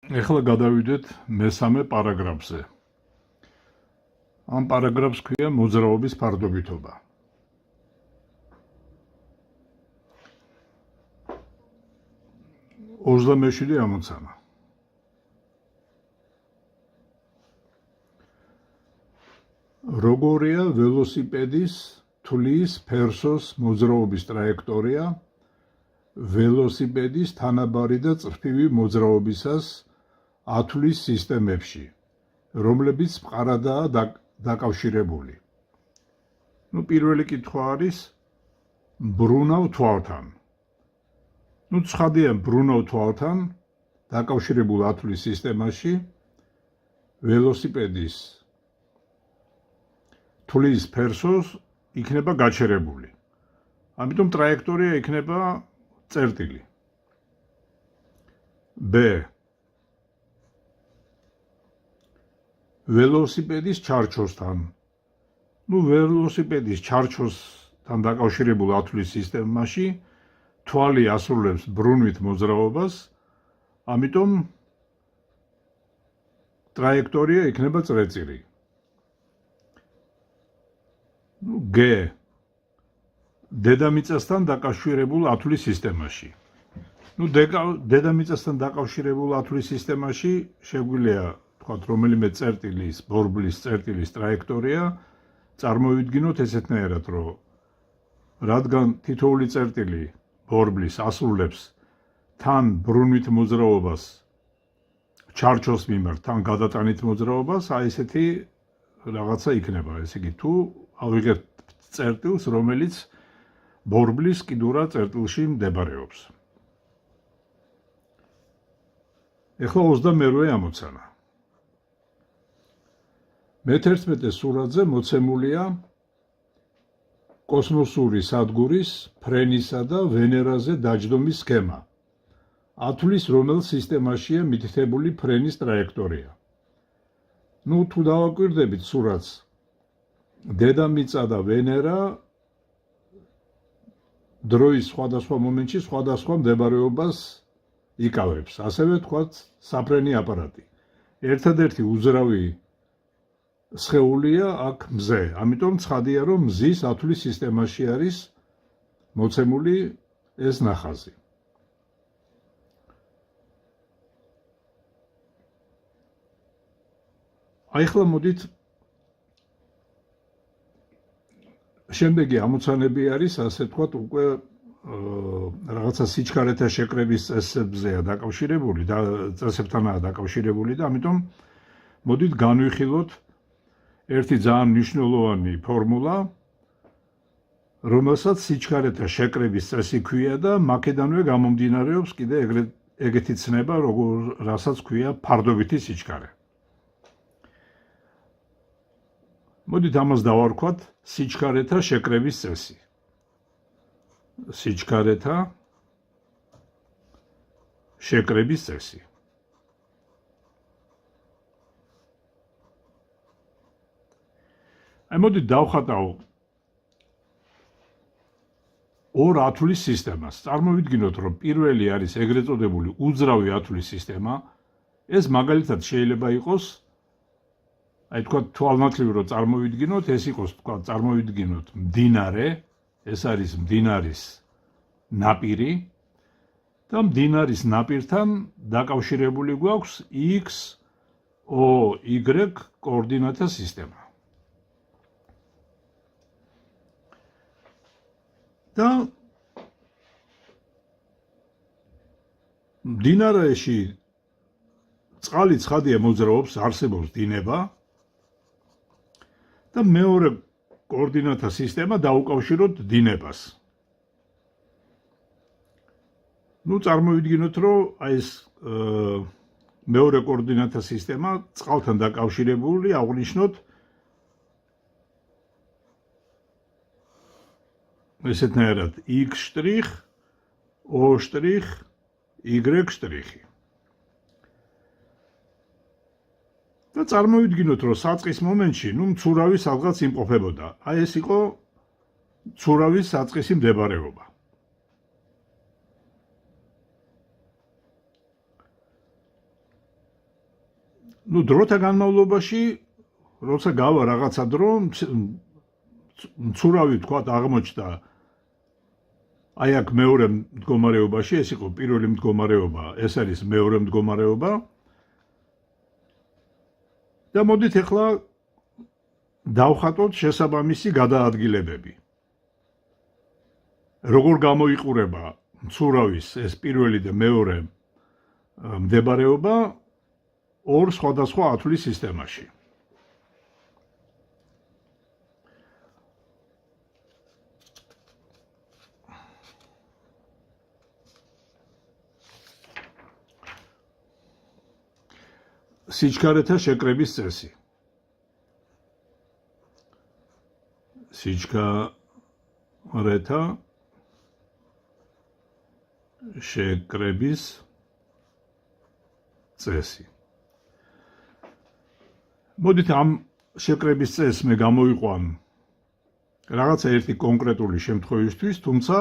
ეხლა გადავიდეთ მესამე პარაგრაფზე. ამ პარაგრაფს ქვია მოძრაობის ფარდობითობა. ოცდამეშვიდე ამოცანა. როგორია ველოსიპედის თვლის ფერსოს მოძრაობის ტრაექტორია ველოსიპედის თანაბარი და წრფივი მოძრაობისას ათვლის სისტემებში, რომლებიც მყარადაა დაკავშირებული. პირველი კითხვა არის მბრუნავ თვალთან. ცხადია მბრუნავ თვალთან დაკავშირებულ ათვლის სისტემაში ველოსიპედის თვლის ფერსოს იქნება გაჩერებული. ამიტომ ტრაექტორია იქნება წერტილი. B. ველოსიპედის ჩარჩოსთან. ველოსიპედის ჩარჩოსთან დაკავშირებულ ათვლის სისტემაში თვალი ასრულებს ბრუნვით მოძრაობას, ამიტომ ტრაექტორია იქნება წერტილი. G. დედამიწასთან დაკავშირებულ ათვლის სისტემაში. დედამიწასთან დაკავშირებულ ათვლის სისტემაში შეგვიძლია თქვათ რომელიმე წერტილის, ბორბლის წერტილის ტრაექტორია წარმოვიდგინოთ ესეთნაირად, რომ რადგან თითოეული წერტილი ბორბლის ასრულებს თან ბრუნვით მოძრაობას ჩარჩოს მიმართ, თან გადატანით მოძრაობას, ესეთი რაღაცა იქნება. ესე იგი, თუ ავიღებთ წერტილს, რომელიც ბორბლის კიდურა წერტილში მდებარეობს. ეხლა 28 ამოცანა. მე-11 სურათზე მოცემულია კოსმოსური სადგურის ფრენისა და ვენერაზე დაჯდომის სქემა. ათვლის რომელ სისტემაშია მითითებული ფრენის ტრაექტორია. თუ დავაკვირდებით სურათს, დედამიწა და ვენერა დროის სხვადასხვა მომენტში სხვადასხვა მდებარეობას იკავებს. ასევე თქვათ საფრენი აპარატი. ერთადერთი უძრავი სხეულია აქ მზე. ამიტომ ცხადია, რომ მზის ათვლის სისტემაში არის მოცემული ეს ნახაზი. ახლა მოდით შემდეგი ამოცანები არის, ასე ვთქვათ, უკვე რაღაცა სიჩქარეთა შეკრების წესებზეა დაკავშირებული და წესებთანაა დაკავშირებული და ამიტომ მოდით განვიხილოთ ერთი ძალიან მნიშვნელოვანი ფორმულა, რომელსაც სიჩქარეთა შეკრების წესი ქვია და მაქედანვე გამომდინარეობს კიდე ეგეთი ცნება, რასაც ქვია ფარდობითი სიჩქარე. მოდით ამას დავარქვათ სიჩქარეთა შეკრების წესი. სიჩქარეთა შეკრების წესი. მოდით დავხატავ ორ ათვლის სისტემას. წარმოვიდგინოთ, რომ პირველი არის ეგრეთ წოდებული უძრავი ათვლის სისტემა. ეს მაგალითად შეიძლება იყოს თქვათ თვალნათლივი რომ წარმოვიდგინოთ, ეს იყოს თქვათ წარმოვიდგინოთ მდინარე, ეს არის მდინარის ნაპირი და მდინარის ნაპირთან დაკავშირებული გვაქვს X, O, Y კოორდინატთა სისტემა. და მდინარეში წყალი ცხადია მოძრაობს, არსებობს დინება და მეორე კოორდინატთა სისტემა დაუკავშიროთ დინებას. წარმოვიდგინოთ, რომ ეს მეორე კოორდინატთა სისტემა წყალთან დაკავშირებული, აღნიშნოთ ესეთნაირად X', O', Y'. და წარმოვიდგინოთ, რომ საწყის მომენტში, მცურავი სადღაც იმყოფებოდა. ეს იყო მცურავის საწყისი მდებარეობა. ნუ დროთა განმავლობაში როცა გავა რაღაცა დრო მცურავი თქვა აღმოჩნდა აი აქ მეორე მდგომარეობაში ეს იყო პირველი მდგომარეობა ეს არის მეორე მდგომარეობა და მოდით ახლა დავხატოთ შესაბამისი გადაადგილებები როგორ გამოიყურება მცურავის ეს პირველი და მეორე მდებარეობა ორ სხვადასხვა ათვლის სისტემაში სიჩქარეთა შეკრების წესი სიჩქარეთა შეკრების წესი მოდით ამ შეკრების წესს მე გამოვიყვან რაღაცა ერთი კონკრეტული შემთხვევისთვის თუმცა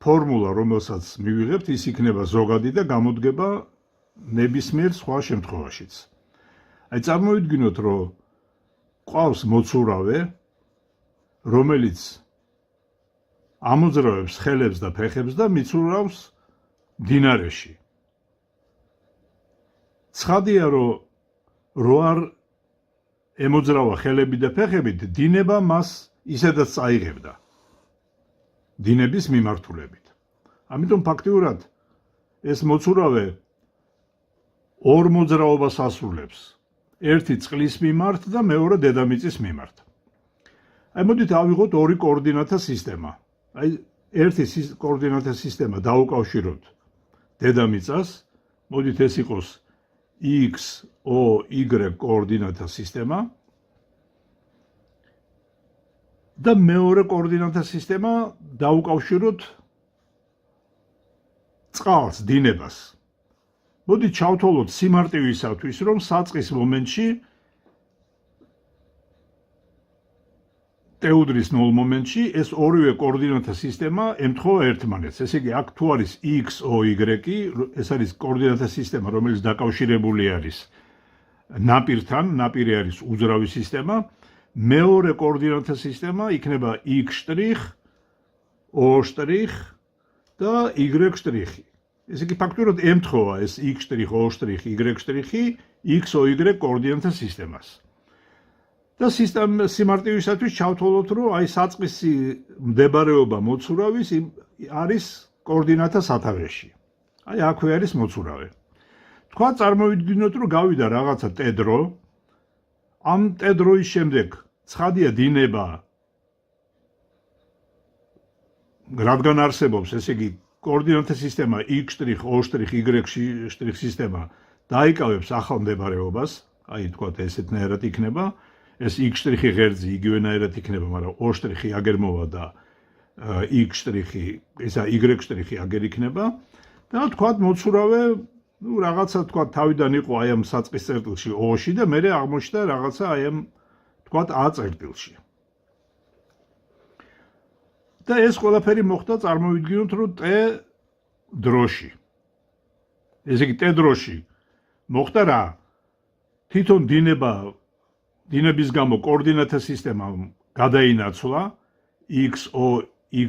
ფორმულა რომელსაც მივიღებთ ის იქნება ზოგადი და გამოდგება ნებისმიერ სხვა შემთხვევაშიც აი წარმოვიდგინოთ რომ ყავს მოცურავე რომელიც ამოძრავებს ხელებს და ფეხებს და მიცურავს დინარეში ცხადია რომ რო არ ემოძრავა ხელები და ფეხებით დინება მას ისედაც წაიღებდა დინების მიმართულებით ამიტომ ფაქტიურად ეს მოცურავე ორ მოძრაობას ასრულებს ერთი წყლის მიმართ და მეორე დედამიწის მიმართ აი მოდით ავიღოთ ორი კოორდინატთა სისტემა აი ერთი კოორდინატთა სისტემა დაუკავშიროთ დედამიწას მოდით ეს იყოს x o y კოორდინატთა სისტემა და მეორე კოორდინატთა სისტემა დაუკავშიროთ წყალს დინებას მოდით ჩავთვალოთ სიმარტივისათვის რომ საწყის მომენტში ტეუდრის ნულ მომენტში ეს ორივე კოორდინატთა სისტემა ემთხვევა ერთმანეთს. ესე იგი, აქ თუ არის x, o, y, ეს არის კოორდინატთა სისტემა, რომელიც დაკავშირებული არის ნაპირთან, ნაპირი არის უძრავი სისტემა, მეორე კოორდინატთა სისტემა იქნება x', o' და y'. ესე იგი, ფაქტურად ემთხვევა ეს x', o', y', x, o, y კოორდინატთა სისტემას. და სიმარტივისათვის ჩავთვალოთ, რომ აი საწყისი მდებარეობა მოცურავის არის კოორდინატთა სათავეში. აი აქვე არის მოცურავე. თქვა წარმოვიდგინოთ, რომ გავიდა რაღაცა ტედრო. ამ ტედროის შემდეგ ცხადია დინება რადგან არსებობს, ესე იგი კოორდინატთა სისტემა x', o', y' სისტემა დაიკავებს ახალ მდებარეობას, აი თქვა ესეთნაირად იქნება. ეს x' ღერძი იგივენაირად იქნება, მაგრამ o' აგერ მოვა და x' ესა y' აგერ იქნება და თქვათ მოცურავე, ნუ რაღაცა თქვათ თავიდან იყო აი ამ საწყის წერტილში O-ში და მერე აღმოჩნდა რაღაცა აი ამ თქვათ A წერტილში. და ეს ყველაფერი მოხდა წარმოვიდგინოთ, რომ t დროში. ესე იგი t დროში მოხდა რა? თვითონ დინების გამო კოორდინატთა სისტემა გადაინაცვლა x, o, y,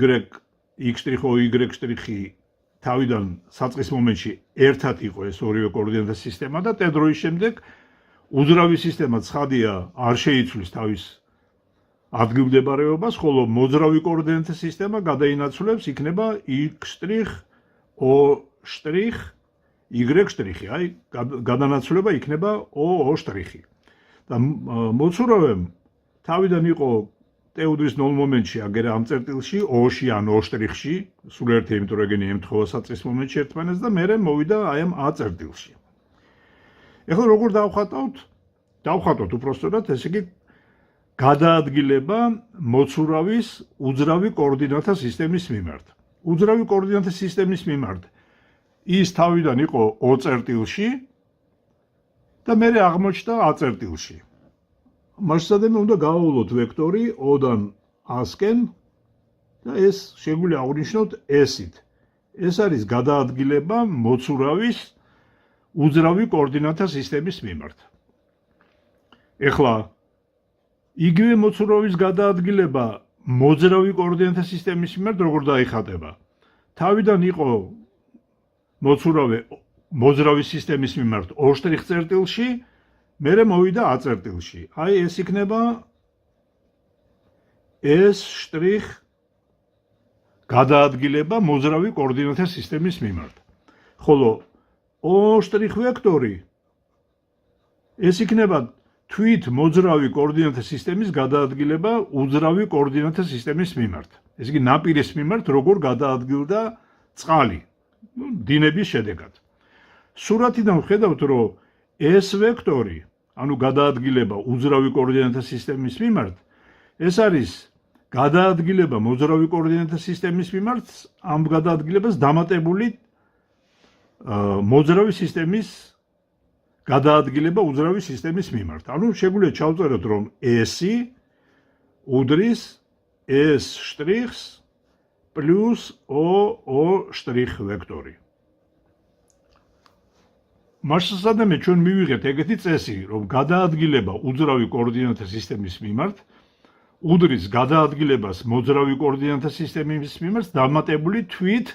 x', o, y' თავიდან საწყის მომენტში ერთად იყო ეს ორივე კოორდინატთა სისტემა და t დროის შემდეგ უძრავი სისტემა ცხადია არ შეიცვლის თავის ადგილმდებარეობას, ხოლო მოძრავი კოორდინატთა სისტემა გადაინაცვლებს იქნება x', o', y', აი გადანაცვლება იქნება o'. და მოცურავემ თავიდან იყო ტეუდრის ნულ მომენტში აგერ ამ წერტილში O-ში ან O'-ში, სულ ერთი, იმიტომ რომ ეგენი ემთხვევა საწყის მომენტში ერთმანეთს და მერე მოვიდა აი ამ A წერტილში. ეხლა როგორ დავხატოთ უпростоრად, ესე იგი გადაადგილება მოცურავის უძრავი კოორდინატთა სისტემის მიმართ. უძრავი კოორდინატთა სისტემის მიმართ ის თავიდან იყო O წერტილში და მერე აღმოჩნდა A წერტილში. მასშტაბები უნდა გავავლოთ ვექტორი O-დან A-სკენ და ეს შეგვიძლია აღნიშნოთ S-ით. ეს არის გადაადგილება მოცურავის უძრავი კოორდინატთა სისტემის მიმართ. ეხლა იგივე მოცურავის გადაადგილება მოძრავი კოორდინატთა სისტემის მიმართ როგორ დაიხატება? თავიდან იყო მოცურავე მოძრავი სისტემის მიმართ 2 შტრიხ წერტილში, მერე მოვიდა A წერტილში. აი ეს იქნება S შტრიხ გადაადგილება მოძრავი კოორდინატთა სისტემის მიმართ. ხოლო O შტრიხ ვექტორი ეს იქნება თვით მოძრავი კოორდინატთა სისტემის გადაადგილება უძრავი კოორდინატთა სისტემის მიმართ. ეს იგი ნაპირის მიმართ როგორ გადაადგილდა წყალი, დინების შედეგად. სურათიდან ვხედავთ, რომ S ვექტორი, ანუ გადაადგილება უძრავი კოორდინატთა სისტემის მიმართ, ეს არის გადაადგილება მოძრავი კოორდინატთა სისტემის მიმართ, ამ გადაადგილებას დამატებული მოძრავი სისტემის გადაადგილება უძრავი სისტემის მიმართ. ანუ შეგვიძლია ჩავწეროთ, რომ S-ი უდრის S შტრიხს პლუს O შტრიხ ვექტორი. მასშტაბზე ჩვენ მივიღეთ ეგეთი წესი, რომ გადაადგილება უძრავი კოორდინატთა სისტემის მიმართ უდრის გადაადგილებას მოძრავი კოორდინატთა სისტემის მიმართ დამატებული თვით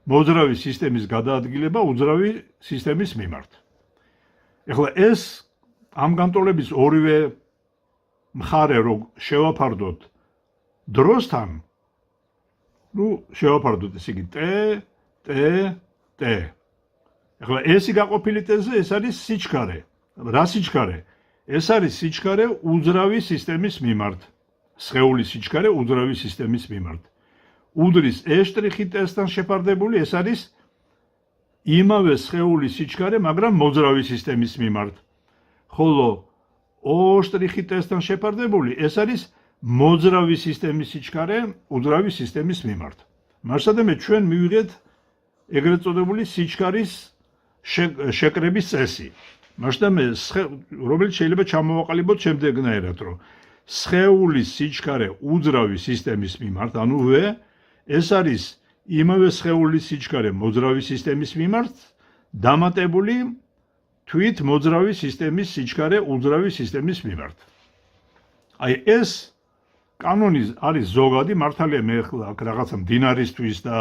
მოძრავი სისტემის გადაადგილება უძრავი სისტემის მიმართ. ეხლა ეს ამ განტოლების ორივე მხარე რომ შევაფარდოთ დროსთან, შევაფარდოთ ესე იგი T. ეხლა ესი გაყოფილი T-ზე ეს არის სიჩქარე. რა სიჩქარე? ეს არის სიჩქარე უძრავი სისტემის მიმართ. სხეულის სიჩქარე უძრავი სისტემის მიმართ. უდრის E შტრიხი T-სთან შეფარდებული, ეს არის იმავე სხეულის სიჩქარე, მაგრამ მოძრავი სისტემის მიმართ. ხოლო O შტრიხი T-სთან შეფარდებული, ეს არის მოძრავი სისტემის სიჩქარე უძრავი სისტემის მიმართ. მასშტაბზე ჩვენ მივიღეთ ეგრეთ წოდებული სიჩქარის შეკრების წესი. მასშტაბზე რომელიც შეიძლება ჩამოვაყალიბოთ შემდეგნაირად, რომ სხეულის სიჩქარე უძრავი სისტემის მიმართ, ანუ V, ეს არის იმავე სხეულის სიჩქარე მოძრავი სისტემის მიმართ, დამატებული თვით მოძრავი სისტემის სიჩქარე უძრავი სისტემის მიმართ. აი ეს კანონი არის ზოგადი, მართალია მე ახლა აქ რაღაცა მდინარისთვის და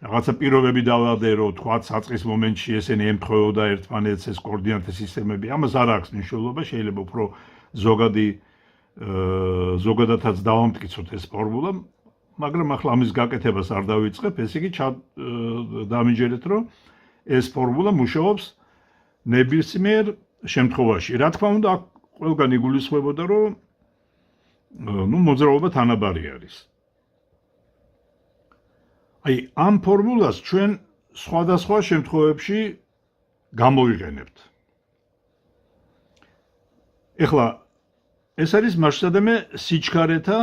რაღაცა პირობები დავადერო, თქვა საწყის მომენტში ესენი ემთხვეოდა ერთმანეთს ეს კოორდინატთა სისტემები. ამას არ აქვს მნიშვნელობა, შეიძლება უფრო ზოგადადაც დავამტკიცოთ ეს ფორმულა, მაგრამ ახლა ამის გაკეთებას არ დავიწყებ, ესე იგი დამიჯერეთ, რომ ეს ფორმულა მუშაობს ნებისმიერ შემთხვევაში. რა თქმა უნდა, აქ ყველგან იგულისხმებოდა, რომ მოძრაობა თანაბარი არის. აი, ამ ფორმულას ჩვენ სხვადასხვა შემთხვევებში გამოვიყენებთ. ეხლა ეს არის მასშტაბზე სიჩქარეთა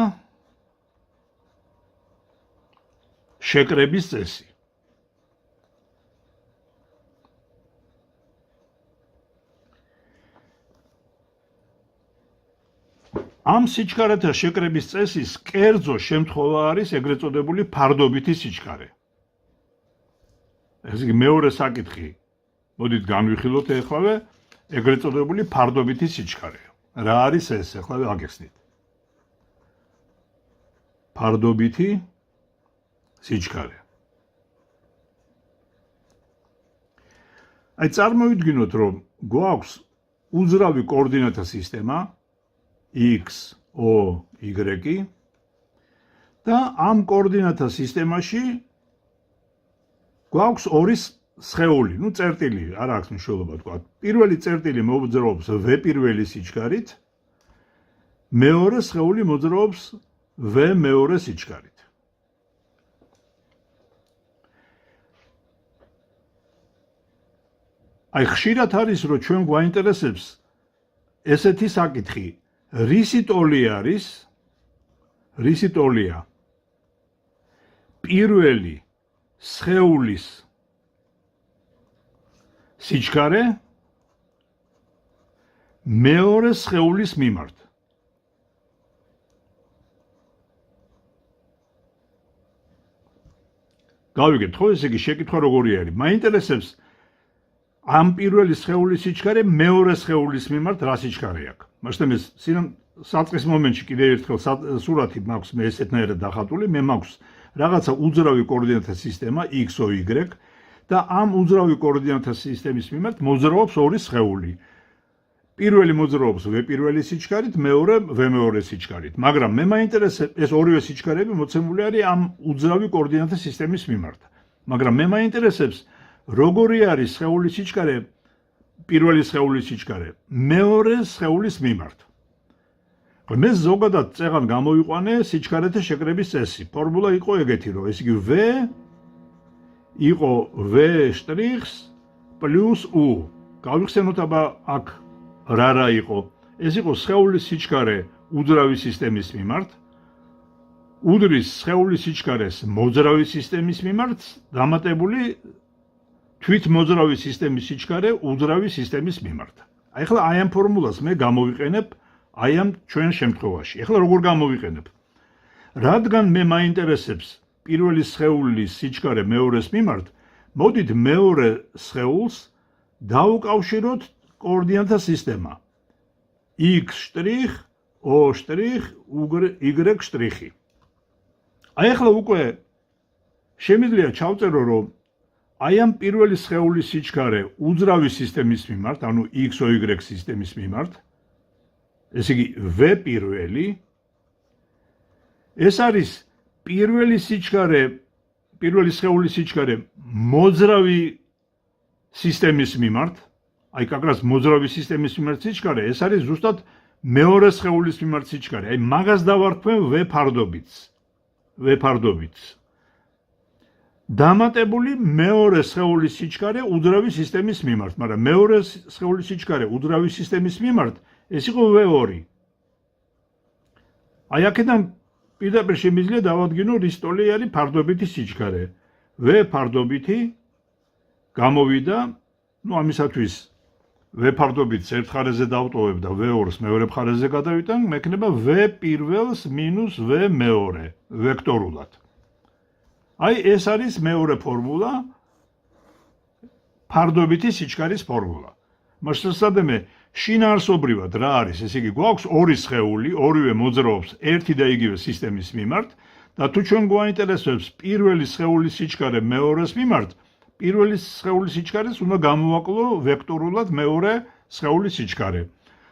შეკრების წესი. ამ სიჩქარეთა შეკრების წესის კერძო შემთხვევა არის ეგრეთ წოდებული ფარდობითი სიჩქარე. ეს იგი მეორე საკითხი. მოდით განვიხილოთ ეხლავე ეგრეთ წოდებული ფარდობითი სიჩქარე. რა არის ეს? ეხლავე აგეხსნით. ფარდობითი სიჩქარე. აი წარმოვიდგინოთ, რომ გვაქვს უძრავი კოორდინატთა სისტემა X, O, Y და ამ კოორდინატთა სისტემაში გვაქვს ორი სხეული, წერტილი, არ აქვს მნიშვნელობა თქვა. პირველი წერტილი მოძრაობს V პირველი სიჩქარით, მეორე სხეული მოძრაობს V მეორე სიჩქარით. აი ხშირად არის, რომ ჩვენ გვაინტერესებს ესეთი საკითხი, რისი ტოლია პირველი სხეულის სიჩქარე მეორე სხეულის მიმართ. გავიგეთ, ხო, ესე იგი შეკითხვა როგორი არის? მაინტერესებს ამ პირველი სხეულის სიჩქარე მეორე სხეულის მიმართ რა სიჩქარე აქვს. მაგრამ ეს საწყის მომენტში კიდევ ერთხელ სურათი მაქვს მე ესეთნაირად დახატული, მე მაქვს რაღაცა უძრავი კოორდინატთა სისტემა XOY და ამ უძრავი კოორდინატთა სისტემის მიმართ მოძრაობს ორი სხეული. პირველი მოძრაობს V პირველი სიჩქარით, მეორე V მეორე სიჩქარით. მაგრამ მე მაინტერესებს ეს ორივე სიჩქარები მოცემული არის ამ უძრავი კოორდინატთა სისტემის მიმართ. მაგრამ მე მაინტერესებს როგორი არის სხეულის სიჩქარე პირველი სხეულის სიჩქარე მეორე სხეულის მიმართ. მე ზოგადად წეღან გამოვიყვანე სიჩქარეთა შეკრების წესი. ფორმულა იყო ეგეთი, რომ ეს იგი V იყო V' პლუს U. გავიხსენოთ აბა აქ რა იყო. ეს იყო სხეულის სიჩქარე უძრავი სისტემის მიმართ. უდრის სხეულის სიჩქარეს მოძრავი სისტემის მიმართ დამატებული თვით მოძრავი სისტემის სიჩქარე უძრავი სისტემის მიმართ. ახლა აი ამ ფორმულას მე გამოვიყენებ აი ამ ჩვენ შემთხვევაში. ახლა როგორ გამოვიყენებ? რადგან მე მაინტერესებს პირველი სხეულის სიჩქარე მეორეს მიმართ, მოდით მეორე სხეულს დავუკავშიროთ კოორდინატთა სისტემა. X', O', Y'. აი ახლა უკვე შემიძლია ჩავწერო, რომ აი ამ პირველი სხეულის სიჩქარე უძრავი სისტემის მიმართ, ანუ XOY სისტემის მიმართ, ესე იგი V პირველი, ეს არის პირველი სიჩქარე, პირველი სხეულის სიჩქარე მოძრავი სისტემის მიმართ, აი კაკრას მოძრავი სისტემის მიმართ სიჩქარე, ეს არის ზუსტად მეორე სხეულის მიმართ სიჩქარე. აი მაგას დავარქვენ V ფარდობით. დამატებული მეორე სხეულის სიჩქარე უძრავი სისტემის მიმართ, მაგრამ მეორე სხეულის სიჩქარე უძრავი სისტემის მიმართ ეს იყო V2. აი აქედან პირდაპირ შემიძლია დავადგინო რის ტოლი არის ფარდობითი სიჩქარე. V ფარდობითი გამოვიდა, ამისათვის V ფარდობითს ერთ მხარეზე დავტოვებ და V2-ს მეორე მხარეზე გადავიტან, მექნება V პირველს მინუს V მეორე ვექტორულად. აი ეს არის მეორე ფორმულა, ფარდობითი სიჩქარის ფორმულა. მასშტაბებად შინაარსობრივად რა არის? ესე იგი გვაქვს ორი სხეული, ორივე მოძრაობს ერთი და იგივე სისტემის მიმართ და თუ ჩვენ გვაინტერესებს პირველი სხეულის სიჩქარე მეორეს მიმართ, პირველი სხეულის სიჩქარეს უნდა გამოვაკლო ვექტორულად მეორე სხეულის სიჩქარე.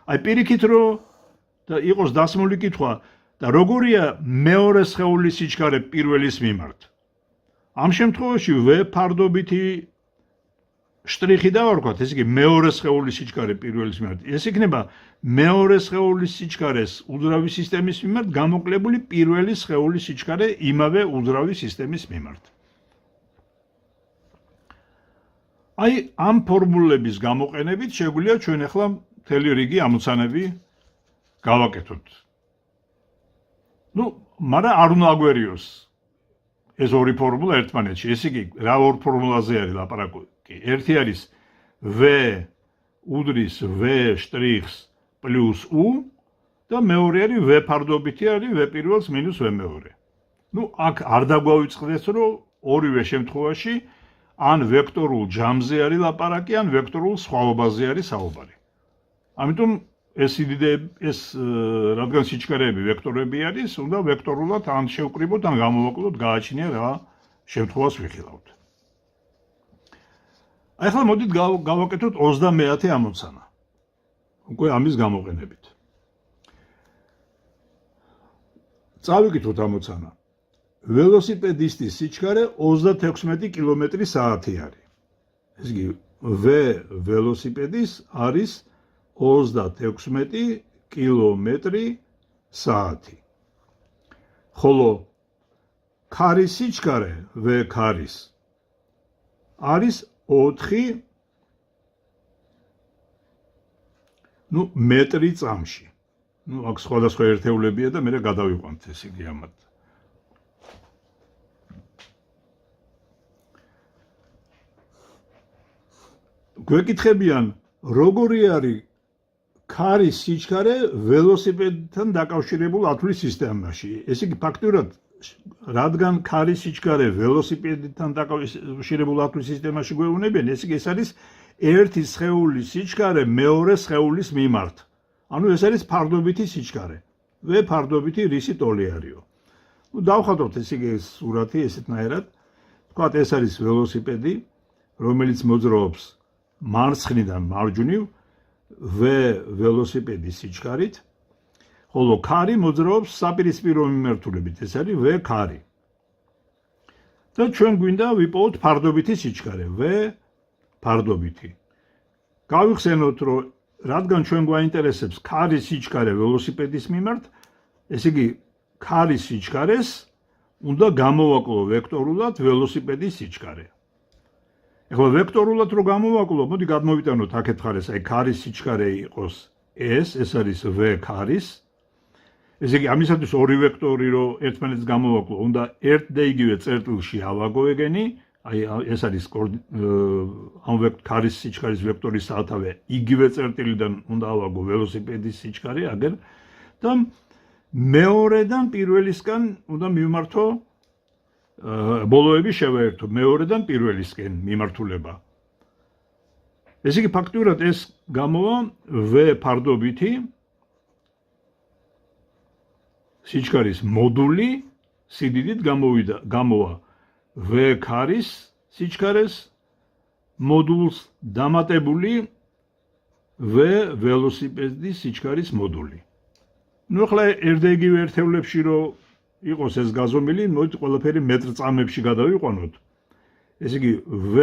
აი პირიქით რომ და იყოს დასმული კითხვა და როგორია მეორე სხეულის სიჩქარე პირველის მიმართ? ამ შემთხვევაში V ფარდობითი შტრიხი დავარქვათ, ესე იგი მეორე სხეულის სიჩქარე პირველის მიმართ. ეს იქნება მეორე სხეულის სიჩქარეს უძრავი სისტემის მიმართ გამოკლებული პირველი სხეულის სიჩქარე იმავე უძრავი სისტემის მიმართ. აი ამ ფორმულების გამოყენებით შეგვიძლია ჩვენ ახლა მთელი რიგი ამოცანები გავაკეთოთ. მაგრამ არ უნდა აგვერიოს ეს ორი ფორმულა ერთმანეთში. ესე იგი რა ორ ფორმულაზე არის ლაპარაკი? ერთი არის V უდრის V' პლუს U და მეორე არის V ფარდობითი არის V პირველს მინუს V მეორე. აქ არ დაგვავიწყდეს, რომ ორივე შემთხვევაში ან ვექტორულ ჯამზე არის ლაპარაკი, ან ვექტორულ სხვაობაზე არის საუბარი. ამიტომ ეს რადგან სიჩქარეები ვექტორები არის, უნდა ვექტორულად ან შევკრიბოთ, ან გამოვაკლოთ, გააჩნია რა შემთხვევას ვიხილავთ. აი ახლა მოდით გავაკეთოთ 30-ე ამოცანა. უკვე ამის გამოყენებით. წავიკითხოთ ამოცანა. ველოსიპედისტის სიჩქარე 36 კმ/სთ არის. ეს იგი V ველოსიპედის არის 36 კმ/სთ. ხოლო ქარის სიჩქარე V ქარის არის 4 მეტრი წამში. აქ სხვადასხვა ერთეულებია და მე გადავიყვანთ ეს იგი ამათ. გვეკითხებიან, როგორი არის ქარის სიჩქარე ველოსიპედთან დაკავშირებულ ათვლის სისტემაში. ესე იგი ფაქტურად რადგან ქარის სიჩქარე ველოსიპედთან დაკავშირებულ ათვლის სისტემაში გვეუბნებიან, ეს არის ერთი სხეულის სიჩქარე მეორე სხეულის მიმართ. ანუ ეს არის ფარდობითი სიჩქარე. ვ ფარდობითი რისი ტოლი არისო. ნუ დავხატოთ ესე იგი ეს სურათი ესეთნაირად. თქვათ ეს არის ველოსიპედი, რომელიც მოძრაობს მარცხნიდან მარჯვნივ V ველოსიპედის სიჩქარით, ხოლო ქარი მოძრაობს საპირისპირო მიმართულებით, ეს არის V ქარი. და ჩვენ გვინდა ვიპოვოთ ფარდობითი სიჩქარე, V ფარდობითი. გავიხსენოთ, რომ რადგან ჩვენ გვაინტერესებს ქარის სიჩქარე ველოსიპედის მიმართ, ესე იგი ქარის სიჩქარეს უნდა გამოვაკლო ვექტორულად ველოსიპედის სიჩქარე. ეხლა ვექტორულად რო გამოვაკლო, მოდი გადმოვიტანოთ აქეთ ხარეს, აი ქარის სიჩქარე იყოს ეს არის V ქარის. ესე იგი ამისათვის ორი ვექტორი რო ერთმანეთს გამოვაკლო, უნდა ერთ და იგივე წერტილში ავაგო ეგენი, აი ეს არის ამ ქარის სიჩქარის ვექტორის სათავე, იგივე წერტილიდან უნდა ავაგო ველოსიპედის სიჩქარე, აგერ და მეორედან პირველისგან უნდა მივმართო ბოლოები შევაერთო მეორედან პირველისკენ მიმართულება. ესე იგი ფაქტურად ეს გამოვა V ფარდობითი სიჩქარის მოდული სიდიდით გამოვა V ქარის სიჩქარეს მოდულს დამატებული V ველოსიპედის სიჩქარის მოდული. ნუ ახლა ერთდაიგივე ერთეულებში რო იყოს ეს გაზომილი, მოდით ყველაფერი მეტრწამებში გადავიყვანოთ. ესე იგი V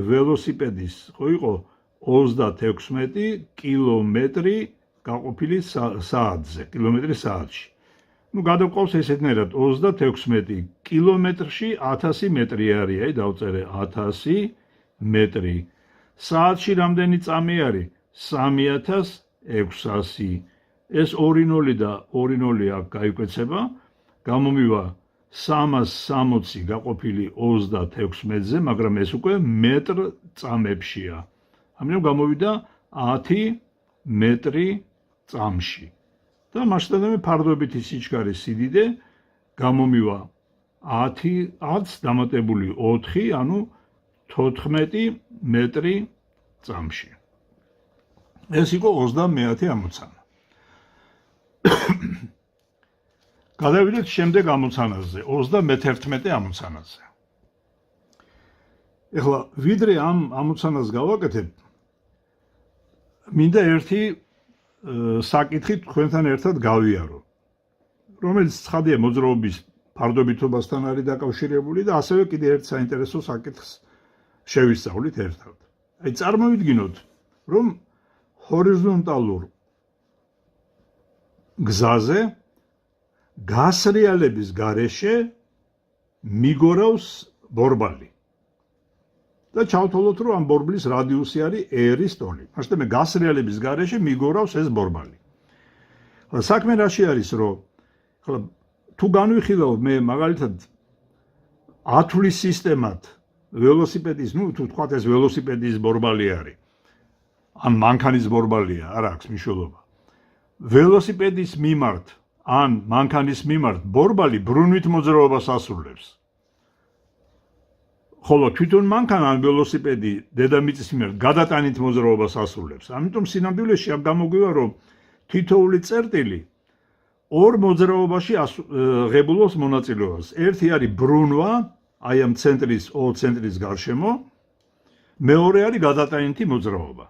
ველოსიპედის ხო იყო 36 კილომეტრი გაყოფილი საათზე, კილომეტრი საათში. ნუ გადავყავს ესეთნაირად 36 კილომეტრში 1000 მეტრი არის, აი დავწერე 1000 მეტრი. საათში რამდენი წამი არის? 3600. ეს 2 და 2 აქ გაიკვეცება. გამომივა 360 გაყოფილი 36-ზე, მაგრამ ეს უკვე მეტრ წამებშია. ამიტომ გამოვიდა 10 მეტრი წამში. და მასშტაბური ფარდობითი სიჩქარის სიდიდე გამომივა 10 დამატებული 4, ანუ 14 მეტრი წამში. ეს იყო 30 ამოცანა. გადავიდეთ შემდეგ ამოცანაზე, 31 ამოცანაზე. ეხლა ვიდრე ამ ამოცანას გავაკეთებ, მინდა ერთი საკითხი თქვენთან ერთად გავიარო, რომელიც ცხადია მოძრაობის ფარდობითობასთან არის დაკავშირებული და ასევე კიდევ ერთ საინტერესო საკითხს შევისწავლით ერთად. აი წარმოვიდგინოთ, რომ ჰორიზონტალურ გზაზე გასრიალების გარეშე მიგორავს ბორბალი. და ჩავთვალოთ, რომ ამ ბორბლის რადიუსი არის R-ის ტოლი. მაშინ მე გასრიალების გარეშე მიგორავს ეს ბორბალი. ახლა საქმე რაში არის, რომ ახლა თუ განვიხილავ მე მაგალითად ათვლის სისტემად ველოსიპედის, ნუ თუ თქვათ ეს ველოსიპედის ბორბალი არის. ან მანქანის ბორბალია, არ აქვს მნიშვნელობა. ველოსიპედის მიმართ ან მანქანის მიმართ ბორბალი ბრუნვით მოძრაობას ასრულებს. ხოლო თვითონ მანქანა ან ველოსიპედი დედამიწის მიმართ გადატანით მოძრაობას ასრულებს. ამიტომ სინამდვილეში აქ გამოგვივა, რომ თითოეული წერტილი ორ მოძრაობაში ღებულობს მონაწილეობას. ერთი არის ბრუნვა, აი ამ ცენტრის O ცენტრის გარშემო, მეორე არის გადატანითი მოძრაობა.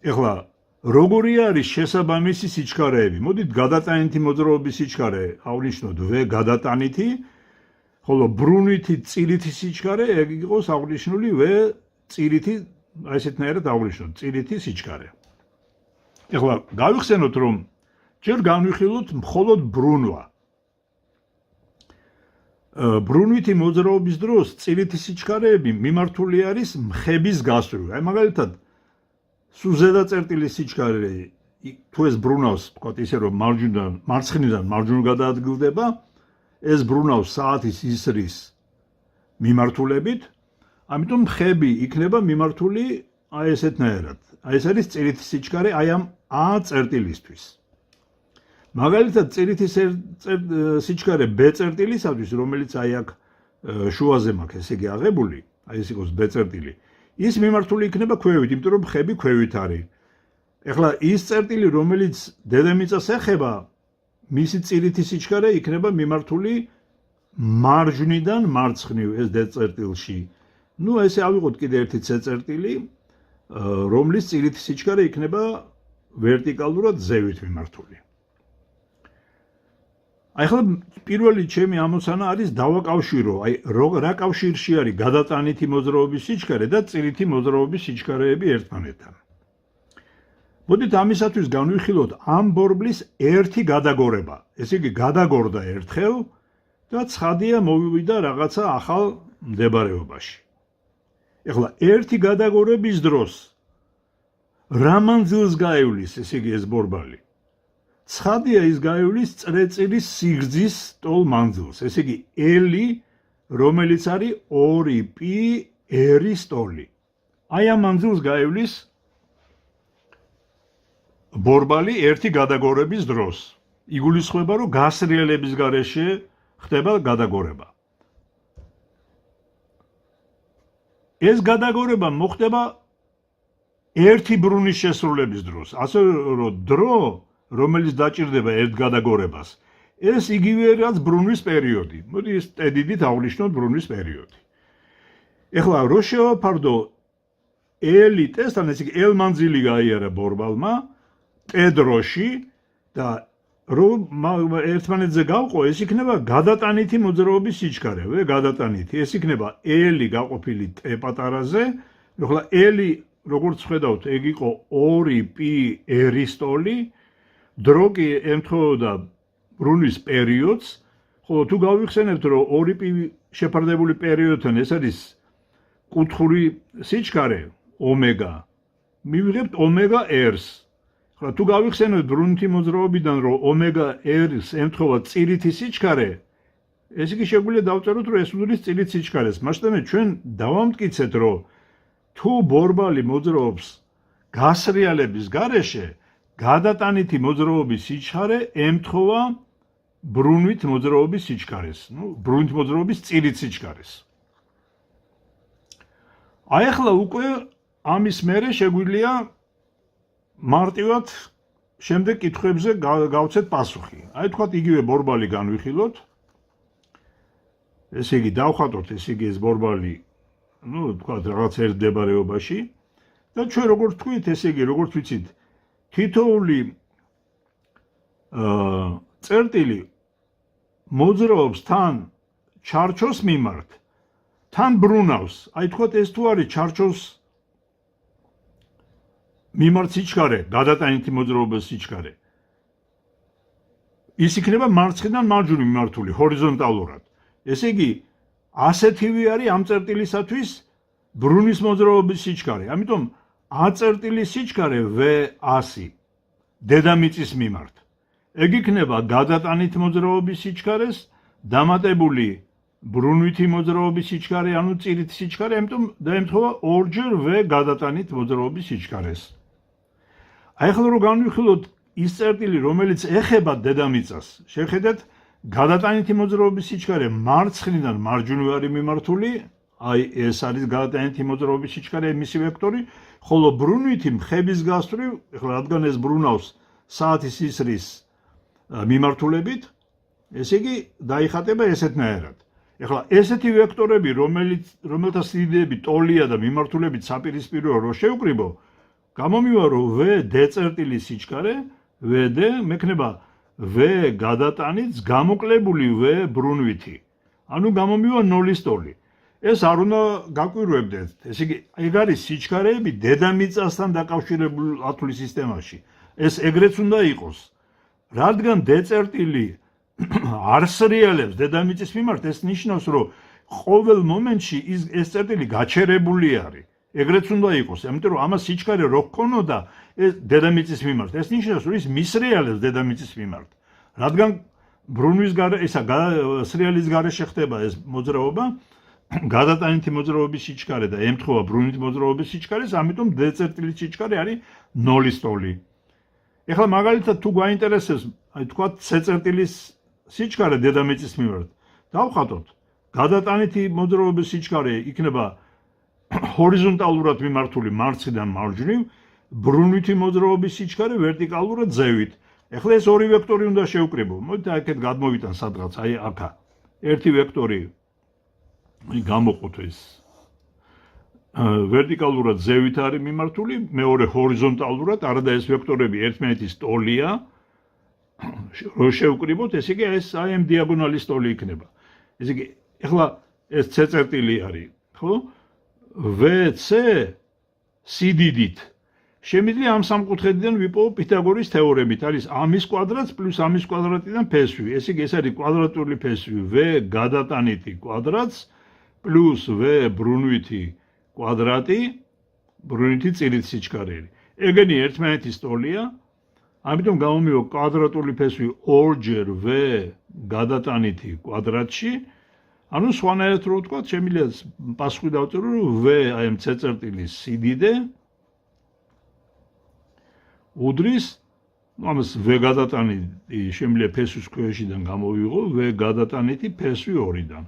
ეხლა როგორი არის შესაბამისი სიჩქარეები? მოდით გადატანითი მოძრაობის სიჩქარე აღვნიშნოთ V გადატანითი, ხოლო ბრუნვითი წილითი სიჩქარე ეგ იყოს აღვნიშნული V წილითი, აი ესეთნაირად აღვნიშნოთ წილითი სიჩქარე. ეხლა გავიხსენოთ, რომ ჯერ განვიხილოთ მხოლოდ ბრუნვა. ბრუნვითი მოძრაობის დროს წილითი სიჩქარეები მიმართული არის მხების გასწვრივ. აი მაგალითად სულ ზედა წერტილის სიჩქარე თუ ეს ბრუნავს, თქვათ ისე რომ მარცხნიდან მარჯვნივ გადაადგილდება, ეს ბრუნავს საათის ისრის მიმართულებით, ამიტომ ხები იქნება მიმართული აი ესეთნაირად. აი ეს არის წილითი სიჩქარე აი ამ A წერტილისთვის. მაგალითად წილითი სიჩქარე B წერტილისათვის, რომელიც აი აქ შუაზე მაქვს, ესე იგი აღებული, აი ეს იყოს B წერტილი, ის მიმართული იქნება ქვევით, იმიტომ რომ ხები ქვევით არის. ეხლა ის წერტილი, რომელიც დედამიწას ეხება, მისი წირითი სიჩქარე იქნება მიმართული მარჯვნიდან მარცხნივ ეს წერტილში. ნუ ესე ავიღოთ კიდე ერთი წერტილი, რომლის წირითი სიჩქარე იქნება ვერტიკალურად ზევით მიმართული. აი ახლა პირველი ჩემი ამოცანა არის დავაკავშირო, აი რა კავშირში არის გადატანითი მოძრაობის სიჩქარე და წირითი მოძრაობის სიჩქარეები ერთმანეთთან. მოდით ამისათვის განვიხილოთ ამ ბორბლის ერთი გადაგორება. ესე იგი გადაგორდა ერთხელ და ცხადია მოვივიდა რაღაცა ახალ მდებარეობაში. ეხლა ერთი გადაგორების დროს რა მანძილს გაივლის, ესე იგი ეს ბორბალი? ცხადია ის გაივლის წრეწირის სიგრძის ტოლ მანძილს, ესე იგი L, რომელიც არის 2π R-ის ტოლი. აი ამ მანძილს გაივლის ბორბალი ერთი გადაგორების დროს. იგულისხმება, რომ გასრიალების გარეშე ხდება გადაგორება. ეს გადაგორება მოხდება ერთი ბრუნის შესრულების დროს, ასე რომ დრო, რომელიც დაჭირდება ერთ გადაგორებას, ეს იგივე რაც ბრუნვის პერიოდი. მოდი ეს ტედიდით აღვნიშნოთ ბრუნვის პერიოდი. ეხლა რო შევაფარდო L ტესთან, ესე იგი L მანძილი გაიარა ბორბალმა T დროში და რომ ერთმანეთზე გავყო, ეს იქნება გადატანითი მოძრაობის სიჩქარე, გადატანითი. ეს იქნება L გაყოფილი T პატარაზე, ახლა L როგორც ხედავთ, ეგ იყო 2π R-ის ტოლი, დრო კი ემთხვეოდა ბრუნვის პერიოდს, ხოლო თუ გავიხსენებთ, რომ 2π შეფარდებული პერიოდთან ეს არის კუთხური სიჩქარე ომეგა, მივიღებთ ომეგა R-ს. ახლა თუ გავიხსენებთ ბრუნვითი მოძრაობიდან, რომ ომეგა R-ს ემთხვევა წირითი სიჩქარე, ეს იგი შეგვიძლია დავწეროთ, რომ ეს უდრის წირით სიჩქარეს. მასშტაბით ჩვენ დავამტკიცეთ, რომ თუ ბორბალი მოძრაობს გასრიალების გარეშე, გადატანითი მოძრაობის სიჩქარე ემთხვევა ბრუნვით მოძრაობის სიჩქარეს, ბრუნვით მოძრაობის წირით სიჩქარეს. აი ახლა უკვე ამის მერე შეგვიძლია მარტივად შემდეგ კითხვებზე გავცეთ პასუხი. აი თქვათ იგივე ბორბალი განვიხილოთ. ესე იგი დავხატოთ, ესე იგი ეს ბორბალი, თქვათ რაღაც ერთ მდებარეობაში და ჩვენ როგორც თქვით, ესე იგი როგორც ვიცით, თითოეული წერტილი მოძრაობს თან ჩარჩოს მიმართ, თან ბრუნავს. აი თქვათ ეს თუ არის ჩარჩოს მიმართ სიჩქარე, გადატანითი მოძრაობის სიჩქარე. ის იქნება მარცხნიდან მარჯვნივ მიმართული, ჰორიზონტალურად. ესე იგი, ასეთივე არის ამ წერტილისათვის ბრუნის მოძრაობის სიჩქარე. ამიტომ A წერტილის სიჩქარე V100 დედამიწის მიმართ. ეგ იქნება გადატანით მოძრაობის სიჩქარეს დამატებული ბრუნვითი მოძრაობის სიჩქარე, ანუ წირითი სიჩქარე, ამიტომ დაემთხვევა ორჯერ V გადატანით მოძრაობის სიჩქარეს. აი ახლა რომ განვიხილოთ ის წერტილი, რომელიც ეხება დედამიწას, შეხედეთ გადატანითი მოძრაობის სიჩქარე მარცხნიდან მარჯვნივ არის მიმართული, აი ეს არის გადატანითი მოძრაობის სიჩქარე, მისი ვექტორი, ხოლო ბრუნვითი მხების გასწვრივ, ახლა რადგან ეს ბრუნავს საათის ისრის მიმართულებით, ესე იგი დაიხატება ესეთნაირად. ახლა ესეთი ვექტორები, რომელთა სიდიდეები ტოლია და მიმართულებით საპირისპიროა რო შევკრიბო, გამომივა რომ V D წერტილის სიჩქარე, VD მექნება V გადატანით გამოკლებული V ბრუნვითი. ანუ გამომივა 0-ის ტოლი. ეს არ უნდა გაკვირვებდეთ. ესე იგი, ეგ არის სიჩქარეები დედამიწასთან დაკავშირებულ ათვლის სისტემაში. ეს ეგრეც უნდა იყოს. რადგან D წერტილი არ სრიალებს დედამიწის მიმართ, ეს ნიშნავს, რომ ყოველ მომენტში ეს წერტილი გაჩერებული არის. ეგრეც უნდა იყოს, ამიტომ რომ ამას სიჩქარე რო ჰქონოდა ეს დედამიწის მიმართ, ეს ნიშნავს, რომ ის მისრიალებს დედამიწის მიმართ. რადგან ბრუნვის სრიალის გარეშე ხდება ეს მოძრაობა, გადატანითი მოძრაობის სიჩქარე და ემთხვევა ბრუნვით მოძრაობის სიჩქარეს, ამიტომ D წერტილის სიჩქარე არის 0-ის ტოლი. ეხლა მაგალითად თუ გვაინტერესებს, აი თქვათ C წერტილის სიჩქარე დედამიწის მიმართ, დავხატოთ. გადატანითი მოძრაობის სიჩქარე იქნება ჰორიზონტალურად მიმართული მარცხიდან მარჯვნივ, ბრუნვითი მოძრაობის სიჩქარე ვერტიკალურად ზევით. ეხლა ეს ორი ვექტორი უნდა შევკრიბო. მოდით აქეთ გადმოვიტან სადღაც, აი აქა. ერთი ვექტორი გამოყოთ ეს ვერტიკალურად ზევით არის მიმართული, მეორე ჰორიზონტალურად, არადა ეს ვექტორები ერთმანეთის ტოლია. რო შევკრიბოთ, ესე იგი ეს აი ამ დიაგონალის ტოლი იქნება. ესე იგი, ეხლა ეს C წერტილი არის, ხო? VC სიდიდით. შემიძლია ამ სამკუთხედიდან ვიპოვო პითაგორის თეორემით, არის ამის კვადრატს პლუს ამის კვადრატიდან ფესვი. ესე იგი, ეს არის კვადრატული ფესვი V გადატანითი კვადრატს პლუს V ბრუნვითი კვადრატი, ბრუნვითი წილით სიჩქარელი. ეგენი ერთმანეთის ტოლია. ამიტომ გამომივა კვადრატული ფესვი ორჯერ V გადატანითი კვადრატში. ანუ სხვანაირად რო ვთქვა, შემიძლია პასუხი დავწერო, რომ V აი ამ C წერტილის სიდიდე უდრის ამას V გადატანითი შემიძლია ფესვის ქვეშიდან გამოვიღო V გადატანითი ფესვი 2-დან.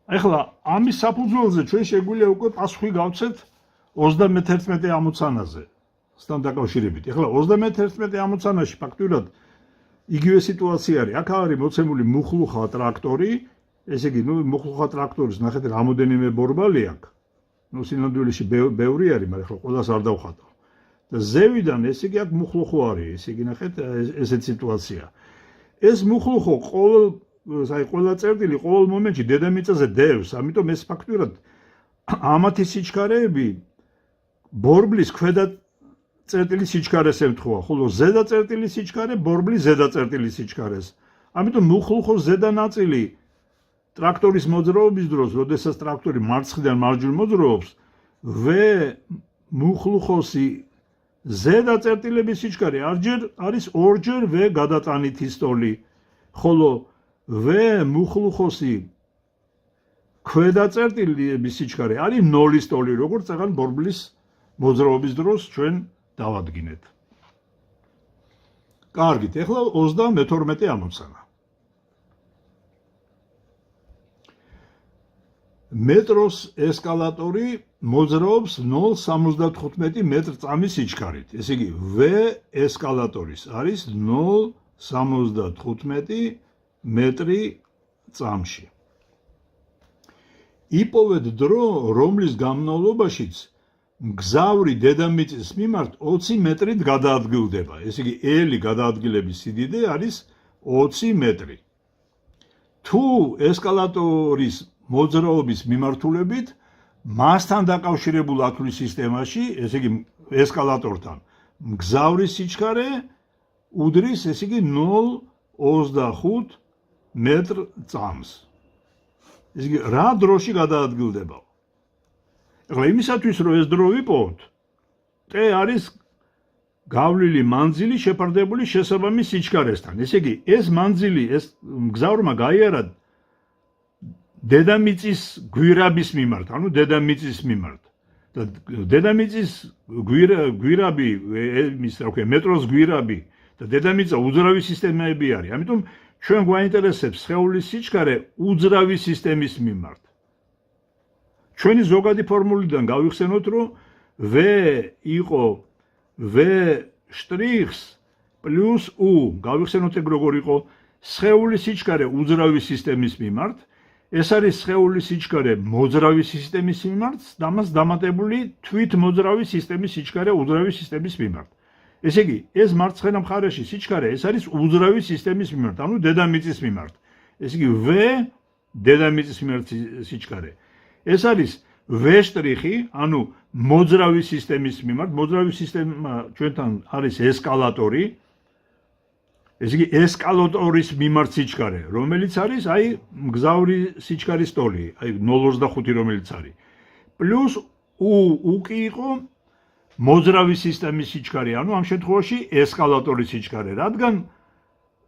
ახლა ამის საფუძველზე ჩვენ შეგვიძლია უკვე პასუხი გავცეთ 31 ამოცანაზე სთან დაკავშირებით. ახლა 31 ამოცანაში ფაქტურად იგივე სიტუაცია არის. აქ არის მოცემული მუხლუხა ტრაქტორი, ესე იგი, მუხლუხა ტრაქტორის ნახეთ რამოდენიმე ბორბალი აქვს. სინამდვილეში ბევრი არის, მაგრამ ხო ყველას არ დავხატავ. და ზევიდან ესე იგი აქ მუხლუხო არის, ესე იგი ნახეთ ესეთ სიტუაცია. ეს მუხლუხო ყველა წერტილი ყოველ მომენტში დედამიწაზე დევს, ამიტომ ეს ფაქტურად ამათი სიჩქარეები ბორბლის ქვედა წერტილის სიჩქარეს ემთხვევა, ხოლო ზედა წერტილის სიჩქარე ბორბლის ზედა წერტილის სიჩქარეს. ამიტომ მუხლუხოს ზედა ნაწილი ტრაქტორის მოძრაობის დროს, როდესაც ტრაქტორი მარცხიდან მარჯვნივ მოძრაობს, V მუხლუხოსი ზედა წერტილების სიჩქარე არის ორჯერ V გადატანითი სტოლი, ხოლო V მუხლუხოსი ქვედა წერტილების სიჩქარე არის 0 სტოლი, როგორც წაღან ბორბლის მოძრაობის დროს ჩვენ დავადგინეთ. კარგით, ეხლა 32 ამოცანა. მეტროს ესკალატორი მოძრაობს 0,75 მეტრ-წამის სიჩქარით. ესე იგი, V ესკალატორის არის 0,75 მეტრი წამში. იპოვეთ დრო, რომლის განმავლობაშიც მგზავრი დედამიწის მიმართ 20 მეტრით გადაადგილდება. ესე იგი, L გადაადგილების სიდიდე არის 20 მეტრი. თუ ესკალატორის მოძრაობის მიმართულებით მასთან დაკავშირებულ ათვლის სისტემაში, ესე იგი ესკალატორთან, მგზავრის სიჩქარე უდრის, ესე იგი 0,25 მეტრ-წამს. ესე იგი, რა დროში გადაადგილდება? ახლა იმისათვის, რომ ეს დრო ვიპოვოთ, T არის გავლილი მანძილი შეფარდებული შესაბამის სიჩქარესთან. ესე იგი, ეს მანძილი ეს მგზავრმა გაიარა დედამიწის გვირაბის მიმართ, ანუ დედამიწის მიმართ. და დედამიწის გვირაბი, იმის რა ქვია, მეტროს გვირაბი და დედამიწა უძრავი სისტემები არის. ამიტომ ჩვენ გვაინტერესებს სხეულის სიჩქარე უძრავი სისტემის მიმართ. ჩვენი ზოგადი ფორმულიდან გავიხსენოთ, რომ V იყო V შტრიხს პლუს U. გავიხსენოთ ეგ როგორ იყო სხეულის სიჩქარე უძრავი სისტემის მიმართ. ეს არის სხეულის სიჩქარე მოძრავი სისტემის მიმართ და მას დამატებული თვით მოძრავი სისტემის სიჩქარე უძრავი სისტემის მიმართ. ესე იგი, ეს მარცხენა მხარეში სიჩქარე, ეს არის უძრავი სისტემის მიმართ, ანუ დედამიწის მიმართ. ესე იგი, V დედამიწის მიმართ სიჩქარე. ეს არის V შტრიხი, ანუ მოძრავი სისტემის მიმართ. მოძრავი სისტემა ჩვენთან არის ესკალატორი. ესე იგი, ესკალატორის მიმართ სიჩქარე, რომელიც არის აი მგზავრი სიჩქარის ტოლი, აი 0,25 რომელიც არის. პლუს U კი იყო მოძრავი სისტემის სიჩქარე, ანუ ამ შემთხვევაში ესკალატორის სიჩქარე, რადგან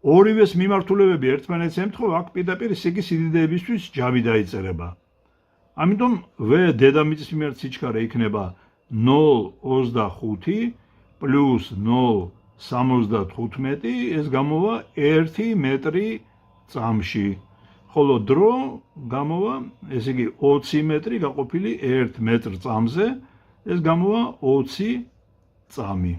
ორივეს მიმართულებები ერთმანეთს ემთხვევა, აქ პირდაპირ ისეთი სიდიდეებისთვის ჯამი დაიწერება. ამიტომ V დედამიწის მიმართ სიჩქარე იქნება 0,25 პლუს 0,75, ეს გამოვა 1 მეტრი წამში. ხოლო დრო გამოვა, ესე იგი 20 მეტრი გაყოფილი 1 მეტრ წამზე, ეს გამოვა 20 წამი.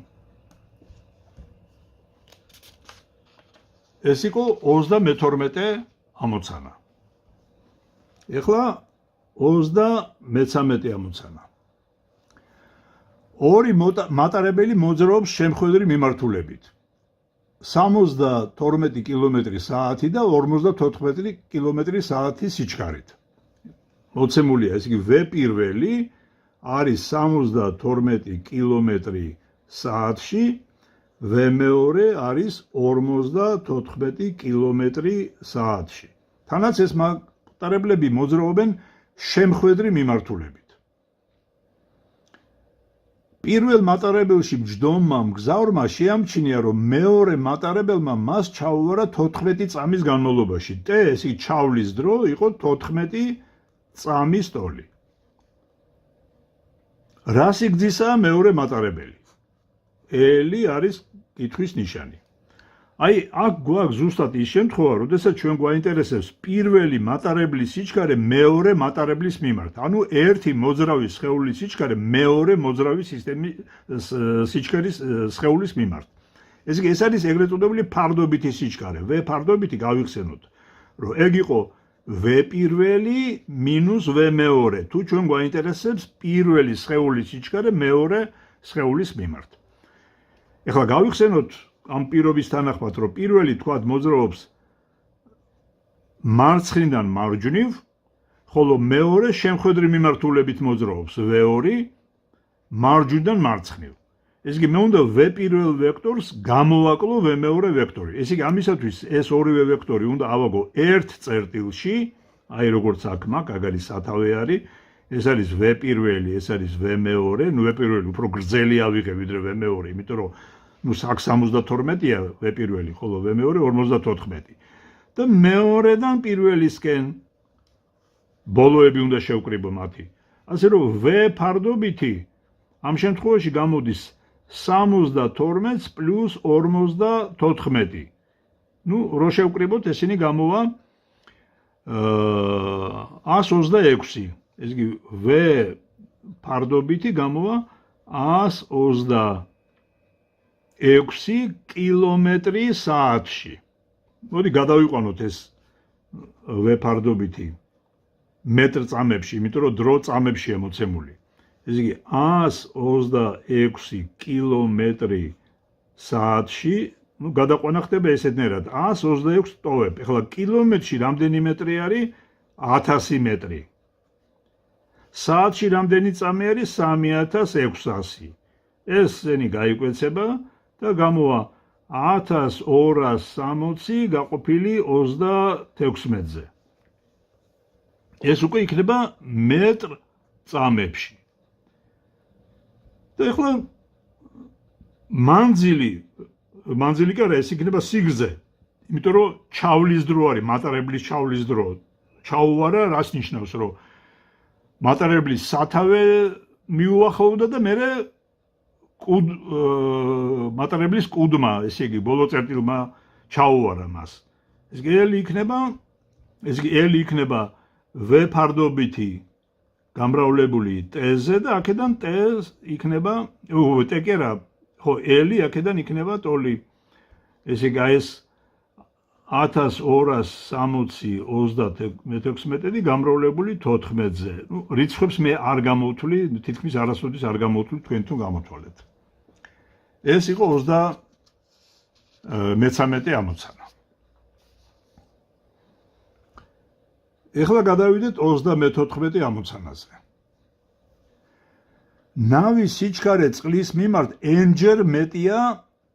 ეს იყო 32 ამოცანა. ეხლა 33 ამოცანა. ორი მატარებელი მოძრაობს შემხედრი მიმართულებით. 72 კმ/სთ და 54 კმ/სთ სიჩქარით. მოცემულია, ესე იგი V პირველი არის 72 კმ/სთ-ში, V მეორე არის 54 კმ/სთ-ში. თანაც ეს მატარებლები მოძრაობენ შემხედრი მიმართულებით. პირველ მატარებელში მჯდომმა მგზავრმა შეამჩნია, რომ მეორე მატარებელმა მას ჩაუვარა 14 წამის განმავლობაში. ეს იგი ჩავლის დრო იყო 14 წამის ტოლი. რა სიგრძისაა მეორე მატარებელი? L არის კითხვის ნიშანი. აი, აქ გვაქვს ზუსტად ის შემთხვევა, როდესაც ჩვენ გვაინტერესებს პირველი მატარებლის სიჩქარე მეორე მატარებლის მიმართ. ანუ ერთი მოძრავი სხეულის სიჩქარე მეორე მოძრავი სიჩქარის სხეულის მიმართ. ესე იგი, ეს არის ეგრეთ წოდებული ფარდობითი სიჩქარე. V ფარდობითი გავიხსენოთ, რომ ეგ იყო V პირველი მინუს V მეორე. თუ ჩვენ გვაინტერესებს პირველი სხეულის სიჩქარე მეორე სხეულის მიმართ. ეხლა გავიხსენოთ ამ პირობის თანახმად, რომ პირველი თქვათ მოძრაობს მარცხნიდან მარჯვნივ, ხოლო მეორე შემხედრი მიმართულებით მოძრაობს V2 მარჯვნიდან მარცხნივ. ეს იგი, მე უნდა V პირველ ვექტორს გამოვაკლო V მეორე ვექტორი. ესე იგი, ამისათვის ეს ორივე ვექტორი უნდა ავაგო ერთ წერტილში, აი როგორც აქ მაქვს, აქ არის სათავე არის, ეს არის V პირველი, ეს არის V მეორე, V პირველი უფრო გრძელი ავიღე ვიდრე V მეორე, იმიტომ რომ აქ 72-ია V პირველი, ხოლო V მეორე 54. და მეორედან პირველისკენ ბოლოები უნდა შევკრიბო მათი. ასე რომ V ფარდობითი ამ შემთხვევაში გამოდის 72 პლუს 54. რო შევკრიბოთ, ესენი გამოვა 126. ეს იგი V ფარდობითი გამოვა 126 კმ/სთ-ში. მოდი გადავიყვანოთ ეს V ფარდობითი მეტრ წამებში, იმიტომ რომ დრო წამებშია მოცემული. ეს იგი 126 კმ/სთ-ში, გადაყვანა ხდება ესეთნაირად 126 ტოვებ. ეხლა კილომეტრში რამდენი მეტრი არის? 1000 მეტრი. საათში რამდენი წამი არის? 3600. ესენი გაიკვეცება და გამოვა 1260 გაყოფილი 36-ზე. ეს უკვე იქნება მეტრ წამებში. და ეხლა მანძილი კი არა, ეს იქნება სიგრძე. იმიტომ რომ ჩავლის დრო არის, მატარებლის ჩავლის დრო. ჩაუვარა რას ნიშნავს, რომ მატარებლის სათავე მიუახლოვდა და მე მატარებლის კუდმა, ესე იგი, ბოლო წერტილმა ჩაუვარა მას. ეს L იქნება V ფარდობითი გამრავლებული T-ზე და აქედან T იქნება, T კი არა, ხო, L აქედან იქნება ტოლი. ესე იგი, ეს 1260 გამრავლებული 14-ზე. რიცხვებს მე არ გამოვთვლი, თითქმის არასოდეს არ გამოვთვლი, თქვენ თუ გამოთვალეთ. ეს იყო 33 ამოცანა. ეხლა გადავიდეთ 34 ამოცანაზე. ნავის სიჩქარე წყლის მიმართ n-ჯერ მეტია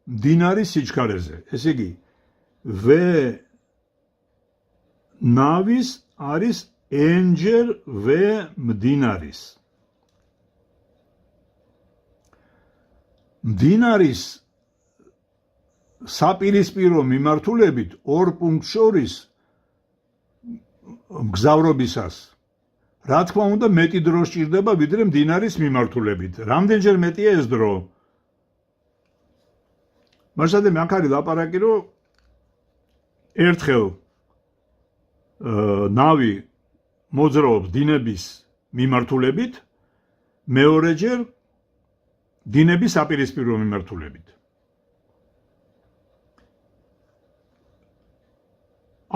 მდინარის სიჩქარეზე. ესე იგი, V ნავის არის n-ჯერ V მდინარის. მდინარის საპირისპირო მიმართულებით ორ პუნქტს შორის მგზავრობისას, რა თქმა უნდა, მეტი დრო სჭირდება ვიდრე მდინარის მიმართულებით. რამდენჯერ მეტია ეს დრო? მასადე მე აქ არის ლაპარაკი, რომ ერთხელ ნავი მოძრაობს დინების მიმართულებით, მეორეჯერ დინების საპირისპირო მიმართულებით.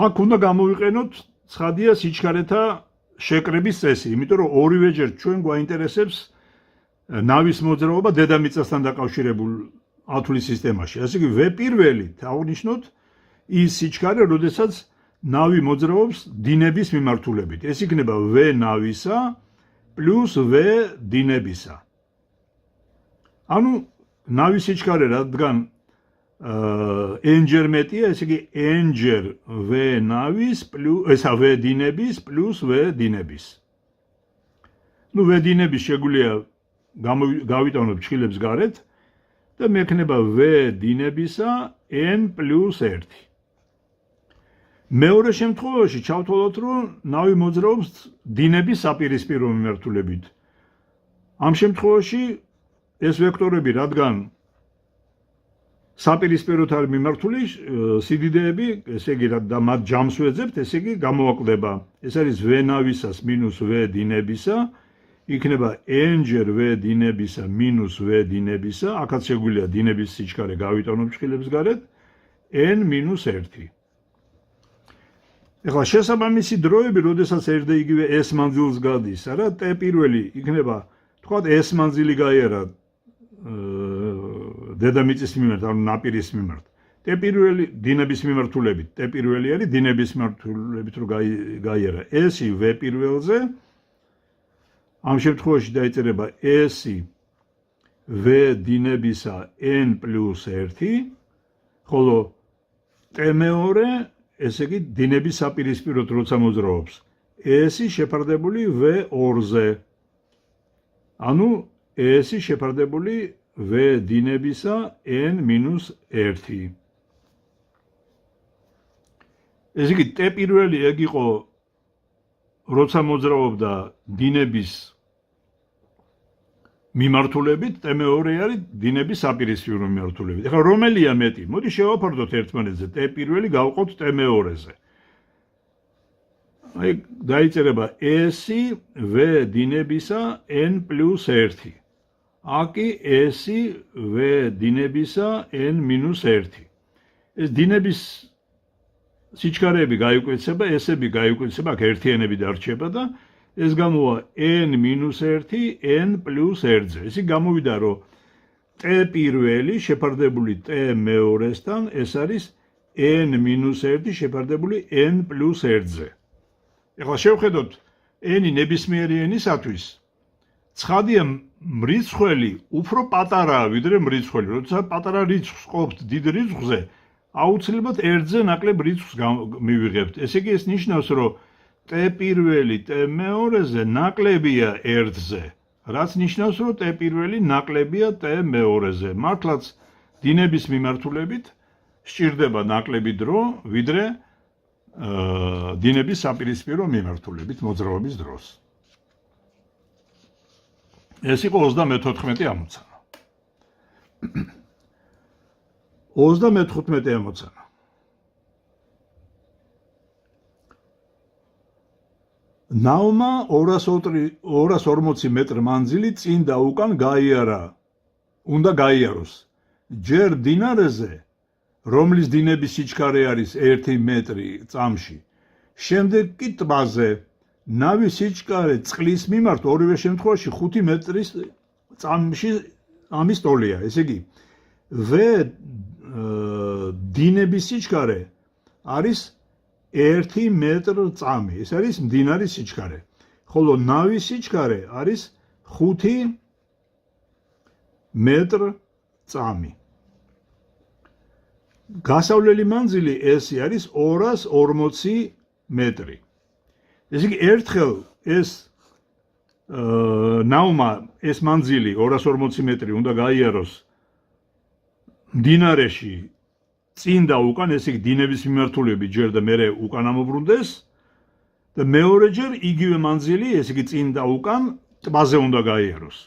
აქ უნდა გამოვიყენოთ ცხადია სიჩქარეთა შეკრების წესი, იმიტომ რომ ორივეჯერ ჩვენ გვაინტერესებს ნავის მოძრაობა დედამიწასთან დაკავშირებულ ათვლის სისტემაში. ასე იგი, V პირველი თავნიშნოთ ის სიჩქარე, როდესაც ნავი მოძრაობს დინების მიმართულებით. ეს იქნება V ნავისა პლუს V დინებისა. ანუ ნავის სიჩქარე რადგან n-ჯერ მეტია, ესე იგი n-ჯერ V ნავის პლუს V დინების პლუს V დინების. ნუ V დინების შეგვიძლია გავიტანოთ ჩხილებს გარეთ და მექნება V დინებისა n პლუს 1. მეორე შემთხვევაში ჩავთვალოთ, რომ ნავი მოძრაობს დინების საპირისპირო მიმართულებით. ამ შემთხვევაში ეს ვექტორები, რადგან საპირისპიროთ არის მიმართული სიდიდეები, ესე იგი და მათ ჯამს ვეძებთ, ესე იგი გამოვაკლდება. ეს არის V ნავისას მინუს V დინებისა, იქნება n-ჯერ V დინებისა მინუს V დინებისა, აქაც შეგვიძლია დინების სიჩქარე გავიტანოთ ჩხილებს გარეთ, n მინუს 1. ეხლა შესაბამისი დროები, როდესაც ერთ და იგივე s მანძილს გადის, არა, t პირველი იქნება, თქვათ s მანძილი გაიარა დედამიწის მიმართ, ანუ ნაპირის მიმართ. t პირველი დინების მიმართულებით, t პირველი არის დინების მიმართულებით რო გაიარა. s-ი V პირველზე, ამ შემთხვევაში დაიწერება s-ი V დინებისა n პლუს 1, ხოლო t მეორე, ესე იგი დინების საპირისპიროდ როცა მოძრაობს, s-ი შეფარდებული V2-ზე. ანუ s-ი შეფარდებული V დინებისა n-1. ესე იგი, t პირველი ეგ იყო, როცა მოძრაობდა დინების მიმართულებით, t მეორე არის დინების საპირისპირო მიმართულებით. ეხლა რომელია მეტი? მოდი შევაფარდოთ ერთმანეთზე. t პირველი გავყოთ t მეორეზე. აი დაიწერება s-ი V დინებისა n პლუს 1. აკი s-ი V დინებისა n-1. ეს დინების სიჩქარეები გაიკვეცება, s-ები გაიკვეცება, აქ ერთიანები დარჩება და ეს გამოვა n-1 n პლუს 1-ზე. ესე გამოვიდა, რომ t პირველი შეფარდებული t მეორესთან, ეს არის n-1 შეფარდებული n პლუს 1-ზე. ეხლა შევხედოთ n-ი ნებისმიერი n-ისათვის. ცხადია, მრიცხველი უფრო პატარაა ვიდრე მრიცხველი. როცა პატარა რიცხვს ყოფთ დიდ რიცხვზე, აუცილებლად 1-ზე ნაკლებ რიცხვს მივიღებთ. ესე იგი, ეს ნიშნავს, რომ t პირველი t მეორეზე ნაკლებია 1-ზე, რაც ნიშნავს, რომ t პირველი ნაკლებია t მეორეზე. მართლაც დინების მიმართულებით სჭირდება ნაკლები დრო, ვიდრე დინების საპირისპირო მიმართულებით მოძრაობის დროს. ეს იყო 34 ამოცანა. 35 ამოცანა. ნავმა 240 მეტრ მანძილი წინ და უკან უნდა გაიაროს. ჯერ დინარეზე, რომლის დინების სიჩქარე არის 1 მეტრი წამში, შემდეგ კი ტბაზე. ნავის სიჩქარე წყლის მიმართ ორივე შემთხვევაში 5 მეტრის წამში ამის ტოლია. ესე იგი, V დინების სიჩქარე არის 1 მეტრ წამი. ეს არის მდინარის სიჩქარე. ხოლო ნავის სიჩქარე არის 5 მეტრ წამი. გასავლელი მანძილი S-ი არის 240 მეტრი. ესე იგი, ერთხელ ეს ნავმა ეს მანძილი 240 მეტრი უნდა გაიაროს მდინარეში წინ და უკან, ესე იგი დინების მიმართულებით ჯერ და მერე უკან ამობრუნდეს და მეორეჯერ იგივე მანძილი, ესე იგი წინ და უკან ტბაზე უნდა გაიაროს.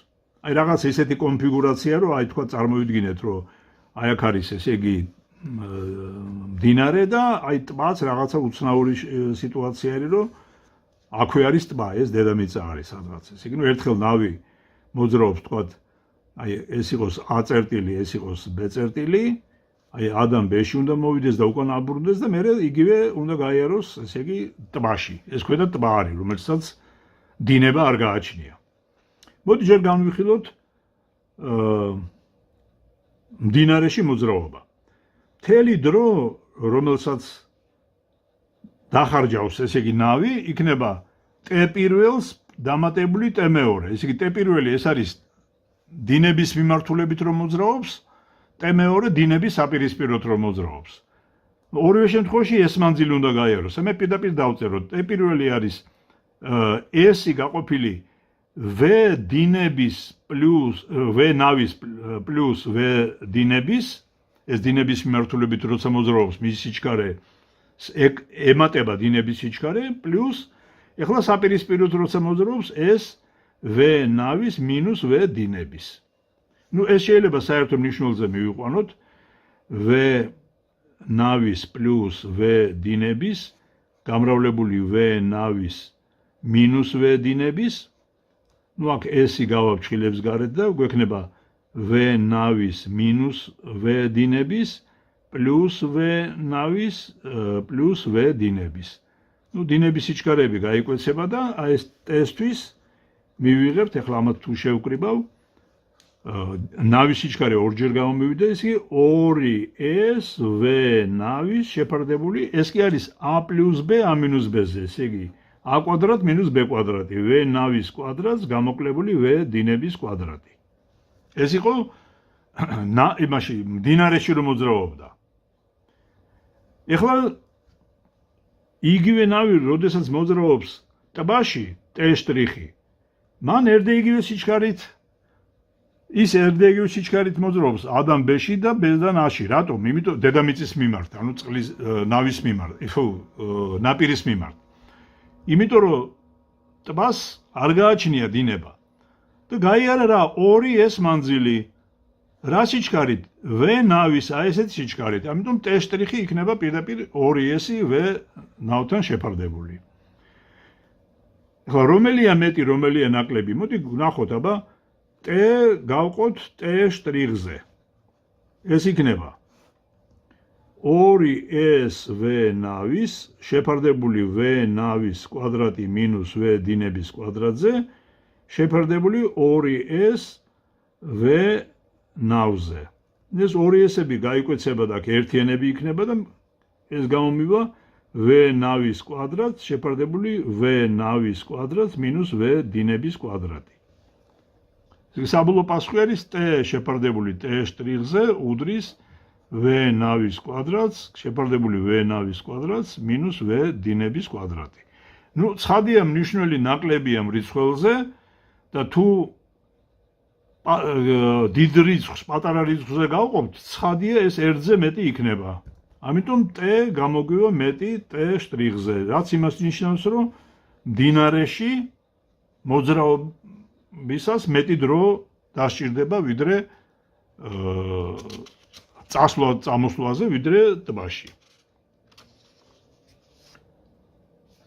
აი რაღაც ესეთი კონფიგურაცია, რომ აი თქვა წარმოვიდგინეთ, რომ აი აქ არის, ესე იგი მდინარე და აი ტბაც რაღაცა უცნაური სიტუაცია არის, რომ აქვე არის ტბა, ეს დედამიწა არის სადღაც. ესე იგი, ერთხელ ნავი მოძრაობს, თქვათ, აი ეს იყოს A წერტილი, ეს იყოს B წერტილი, აი A-დან B-ში უნდა მოვიდეს და უკან აბრუნდეს და მერე იგივე უნდა გაიაროს, ესე იგი, ტბაში. ეს ქვედა ტბა არის, რომელსაც დინება არ გააჩნია. მოდი ჯერ განვიხილოთ მდინარეში მოძრაობა. მთელი დრო, რომელსაც დახარჯავს, ესე იგი, ნავი, იქნება T1-ს დამატებული T2. ესე იგი, T1 ეს არის დინების მიმართულებით რომ მოძრაობს, T2 დინების საპირისპიროდ რომ მოძრაობს. ორივე შემთხვევაში ეს მანძილი უნდა გაიაროს. მე პირდაპირ დავწეროთ. T1 არის S-ი გაყოფილი V დინების პლუს V ნავის პლუს V დინების, ეს დინების მიმართულებით როცა მოძრაობს, მისი სიჩქარე ემატება დინების სიჩქარე პლუს ეხლა საპირისპიროდ როცა მოძრაობს, ეს V ნავის მინუს V დინების. ეს შეიძლება საერთო მნიშვნელზე მივიყვანოთ V ნავის პლუს V დინების გამრავლებული V ნავის მინუს V დინების. აქ S-ი გავაფრთხილებს გარეთ და გვექნება V ნავის მინუს V დინების პლუს V ნავის პლუს V დინების. დინების სიჩქარეები გაიკვეცება და აი ეს ტესტვის მივიღებთ, ეხლა ამათ თუ შევკრიბავ, ნავის სიჩქარე ორჯერ გამომივიდა, ეს კი 2S V ნავის შეფარდებული, ეს კი არის A პლუს B A მინუს B-ზე, ესე იგი A კვადრატ მინუს B კვადრატი, V ნავის კვადრატს გამოკლებული V დინების კვადრატი. ეს იყო იმაში მდინარეში რომ მოძრაობდა. ეხლა იგივე ნავი, როდესაც მოძრაობს ტბაში, T', მან erdeigivე სიჩქარით ის erdeigivე სიჩქარით მოძრაობს A-დან B-ში და B-დან A-ში. რატომ? იმიტომ დედამიწის მიმართ, ანუ წყლის ნავის მიმართ, ნაპირის მიმართ. იმიტომ რომ ტბას არ გააჩნია დინება. და გაიარა რა 2S მანძილი. რა სიჩქარით? V ნავის აი ესეთ სიჩქარით. ამიტომ T' იქნება პირდაპირ 2S-ი V ნავთან შეფარდებული. ახლა რომელია მეტი, რომელია ნაკლები? მოდი ვნახოთ, აბა T გავყოთ T'-ზე. ეს იქნება 2S V ნავის შეფარდებული V ნავის კვადრატი მინუს V დინების კვადრატზე შეფარდებული 2S V ნავზე. ეს 2S-ები გაიკვეცება და ერთიანები იქნება და ეს გამომივა V ნავის კვადრატს შეფარდებული V ნავის კვადრატს მინუს V დინების კვადრატი. საბოლოო პასუხი არის T შეფარდებული T'-ზე უდრის V ნავის კვადრატს შეფარდებული V ნავის კვადრატს მინუს V დინების კვადრატი. ცხადია მნიშვნელოვანი ნაკლებია მრიცხველზე და თუ დიდ რიცხვს პატარა რიცხვზე გავყოფთ, ცხადია ეს 1-ზე მეტი იქნება. ამიტომ T გამოგვივა მეტი T'-ზე, რაც იმას ნიშნავს, რომ მდინარეში მოძრაობისას მეტი დრო დასჭირდება ვიდრე წამოსვლაზე, ვიდრე ტბაში.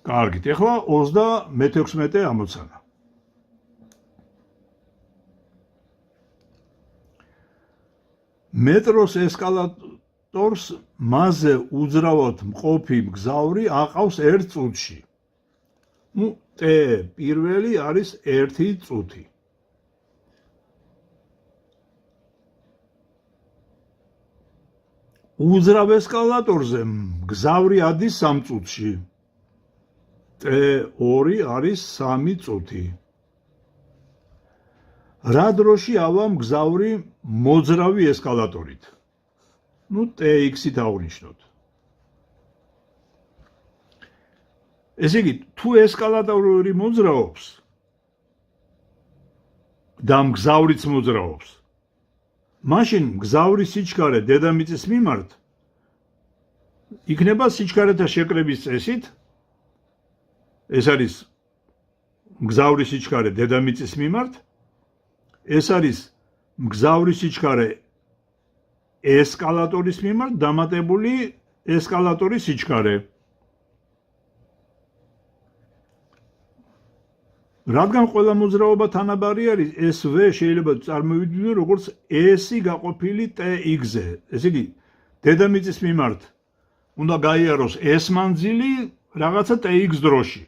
კარგით, ეხლა 36 ამოცანა. მეტროს ესკალატორს მასზე უძრავად მყოფი მგზავრი აყავს 1 წუთში. T პირველი არის 1 წუთი. უძრავ ესკალატორზე მგზავრი ადის 3 წუთში. T2 არის 3 წუთი. რა დროში ავა მგზავრი მოძრავი ესკალატორით? TX-ით აღნიშნოთ. ესე იგი, თუ ესკალატორი მოძრაობს და მგზავრიც მოძრაობს, მაშინ მგზავრის სიჩქარე დედამიწის მიმართ იქნება სიჩქარეთა შეკრების წესით. ეს არის მგზავრის სიჩქარე დედამიწის მიმართ. ეს არის მგზავრის სიჩქარე ესკალატორის მიმართ დამატებული ესკალატორის სიჩქარე. რადგან ყველა მოძრაობა თანაბარი არის, ეს V შეიძლება წარმოვიდგინოთ როგორც S-ი გაყოფილი TX-ზე. ესე იგი, დედამიწის მიმართ უნდა გაიაროს S მანძილი რაღაცა TX დროში.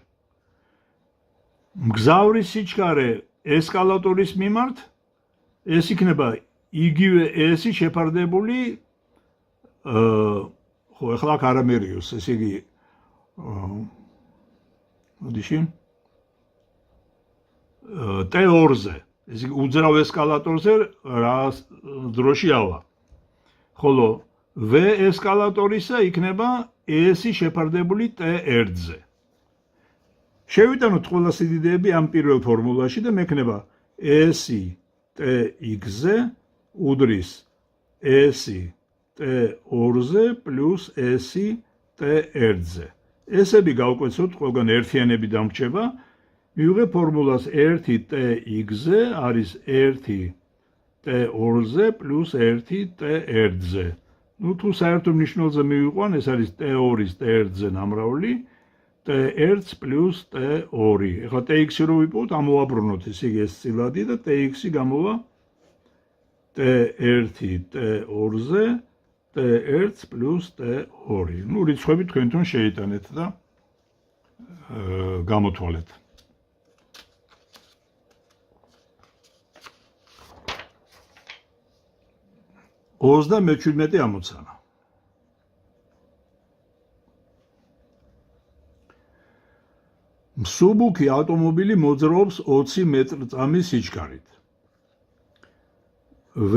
მგზავრის სიჩქარე ესკალატორის მიმართ ეს იქნება იგივე S-ი შეფარდებული ხო, ახლა აქ არ ამერიოს, ესე იგი მოდიში T2-ზე, ესე იგი უძრავ ესკალატორზე რა დროში ავა. ხოლო V ესკალატორისა იქნება S-ი შეფარდებული T1-ზე. შევიტანოთ ყველა სიდიდეები ამ პირველ ფორმულაში და მექნება S-ი TX-ზე უდრის S-ი T2-ზე პლუს S-ი T1-ზე. ესები გავკვეცოთ, ყველგან ერთიანები დამრჩება. მივიღებ ფორმულას 1TX-ზე არის 1T2-ზე პლუს 1T1-ზე. ნუ თუ საერთო მნიშვნელზე მივიყვან, ეს არის T2-ის T1-ზე ნამრავლი, T1 პლუს T2. ეხლა TX-ი რო ვიპოვოთ, ამოვაბრუნოთ ესე იგი ეს წილადი და TX-ი გამოვა T1 T2-ზე, T1 პლუს T2. ნუ რიცხვები თქვენ თვითონ შეიტანეთ და გამოთვალეთ. ოცდა მე-17 ამოცანა. მსუბუქი ავტომობილი მოძრაობს 20 მეტრ/წამის სიჩქარით. V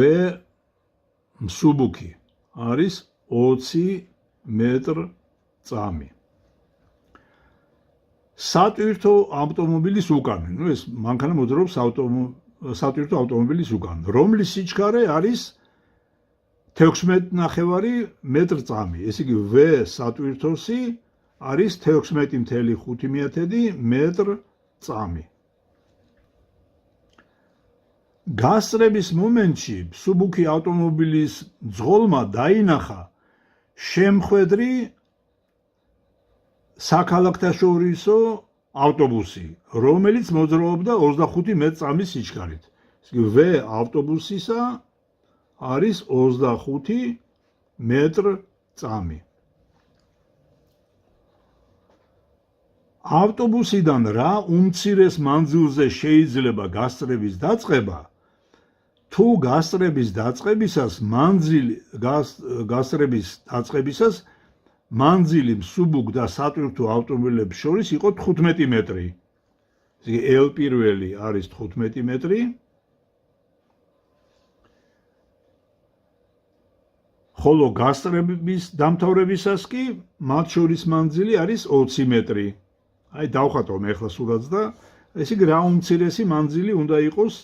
მსუბუქი არის 20 მეტრ/წამი. სატვირთო ავტომობილის უკან, ნუ ეს მანქანა მოძრაობს სატვირთო ავტომობილის უკან, რომლის სიჩქარე არის 16.5 მეტრ/წამი. ესე იგი V სატვირთოსი არის 16.5 მეტრ/წამი. გასწრების მომენტში მსუბუქი ავტომობილის ძღოლმა დაინახა შემხედრი საქალაქთაშორისო ავტობუსი, რომელიც მოძრაობდა 25 მეტრ/წამის სიჩქარით. ესე იგი V ავტობუსისა არის 25 მეტრ/წამი. ავტობუსიდან რა უმცირეს მანძილზე შეიძლება გასწრების დაწყება, თუ გასწრების დაწყებისას მანძილი მსუბუქ და სატვირთო ავტომობილებს შორის იყო 15 მეტრი. ესე იგი L პირველი არის 15 მეტრი. ხოლო გასწრების დამთავრებისას კი მათ შორის მანძილი არის 20 მეტრი. აი დავხატო მე ახლა სურათს და ესე იგი რა უმცირესი მანძილი უნდა იყოს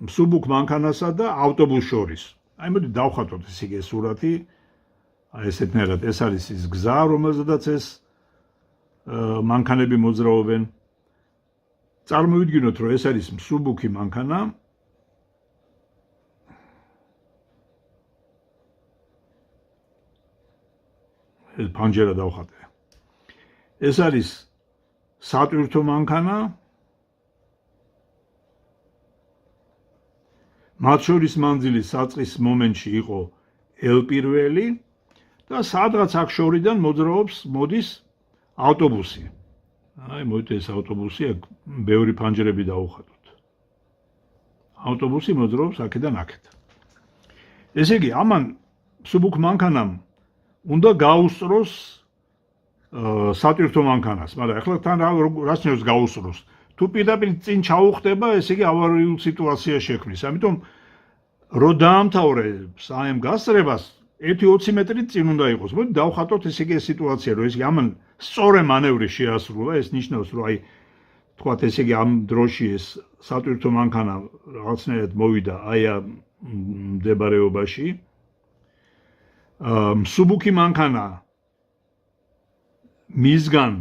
მსუბუქ მანქანასა და ავტობუსს შორის. აი მოდი დავხატოთ ესე იგი სურათი. აი ესეთნაირად ეს არის ის გზა, რომელზედაც ეს მანქანები მოძრაობენ. წარმოვიდგინოთ, რომ ეს არის მსუბუქი მანქანა. ეს პანჯერა დავხატე. ეს არის სატვირთო მანქანა. მათ შორის მანძილი საწყის მომენტში იყო L პირველი და სადღაც აქ შორიდან მოდის ავტობუსი. აი მოდით ეს ავტობუსი აქ ბევრი პანჯერები დავუხატოთ. ავტობუსი მოძრაობს აქედან აქეთ. ესე იგი ამან მსუბუქ მანქანამ უნდა გაუსწროს სატვირთო მანქანას, მაგრამ ახლა თან რას ნიშნავს გაუსწროს? თუ პირდაპირ წინ ჩაუხდება, ესე იგი ავარიულ სიტუაცია შექმნის. ამიტომ რო დაამთავრე საემ გასწრებას, 1-20 მეტრი წინ უნდა იყოს. მოდი დავხატოთ ესე იგი ეს სიტუაცია, რომ ესე იგი ამან სწორი მანევრი შეასრულა, ეს ნიშნავს, რომ აი თქვათ ესე იგი ამ დროში ეს სატვირთო მანქანა რაღაცნაირად მოვიდა აი ამ მდებარეობაში. მსუბუქი მანქანა მისგან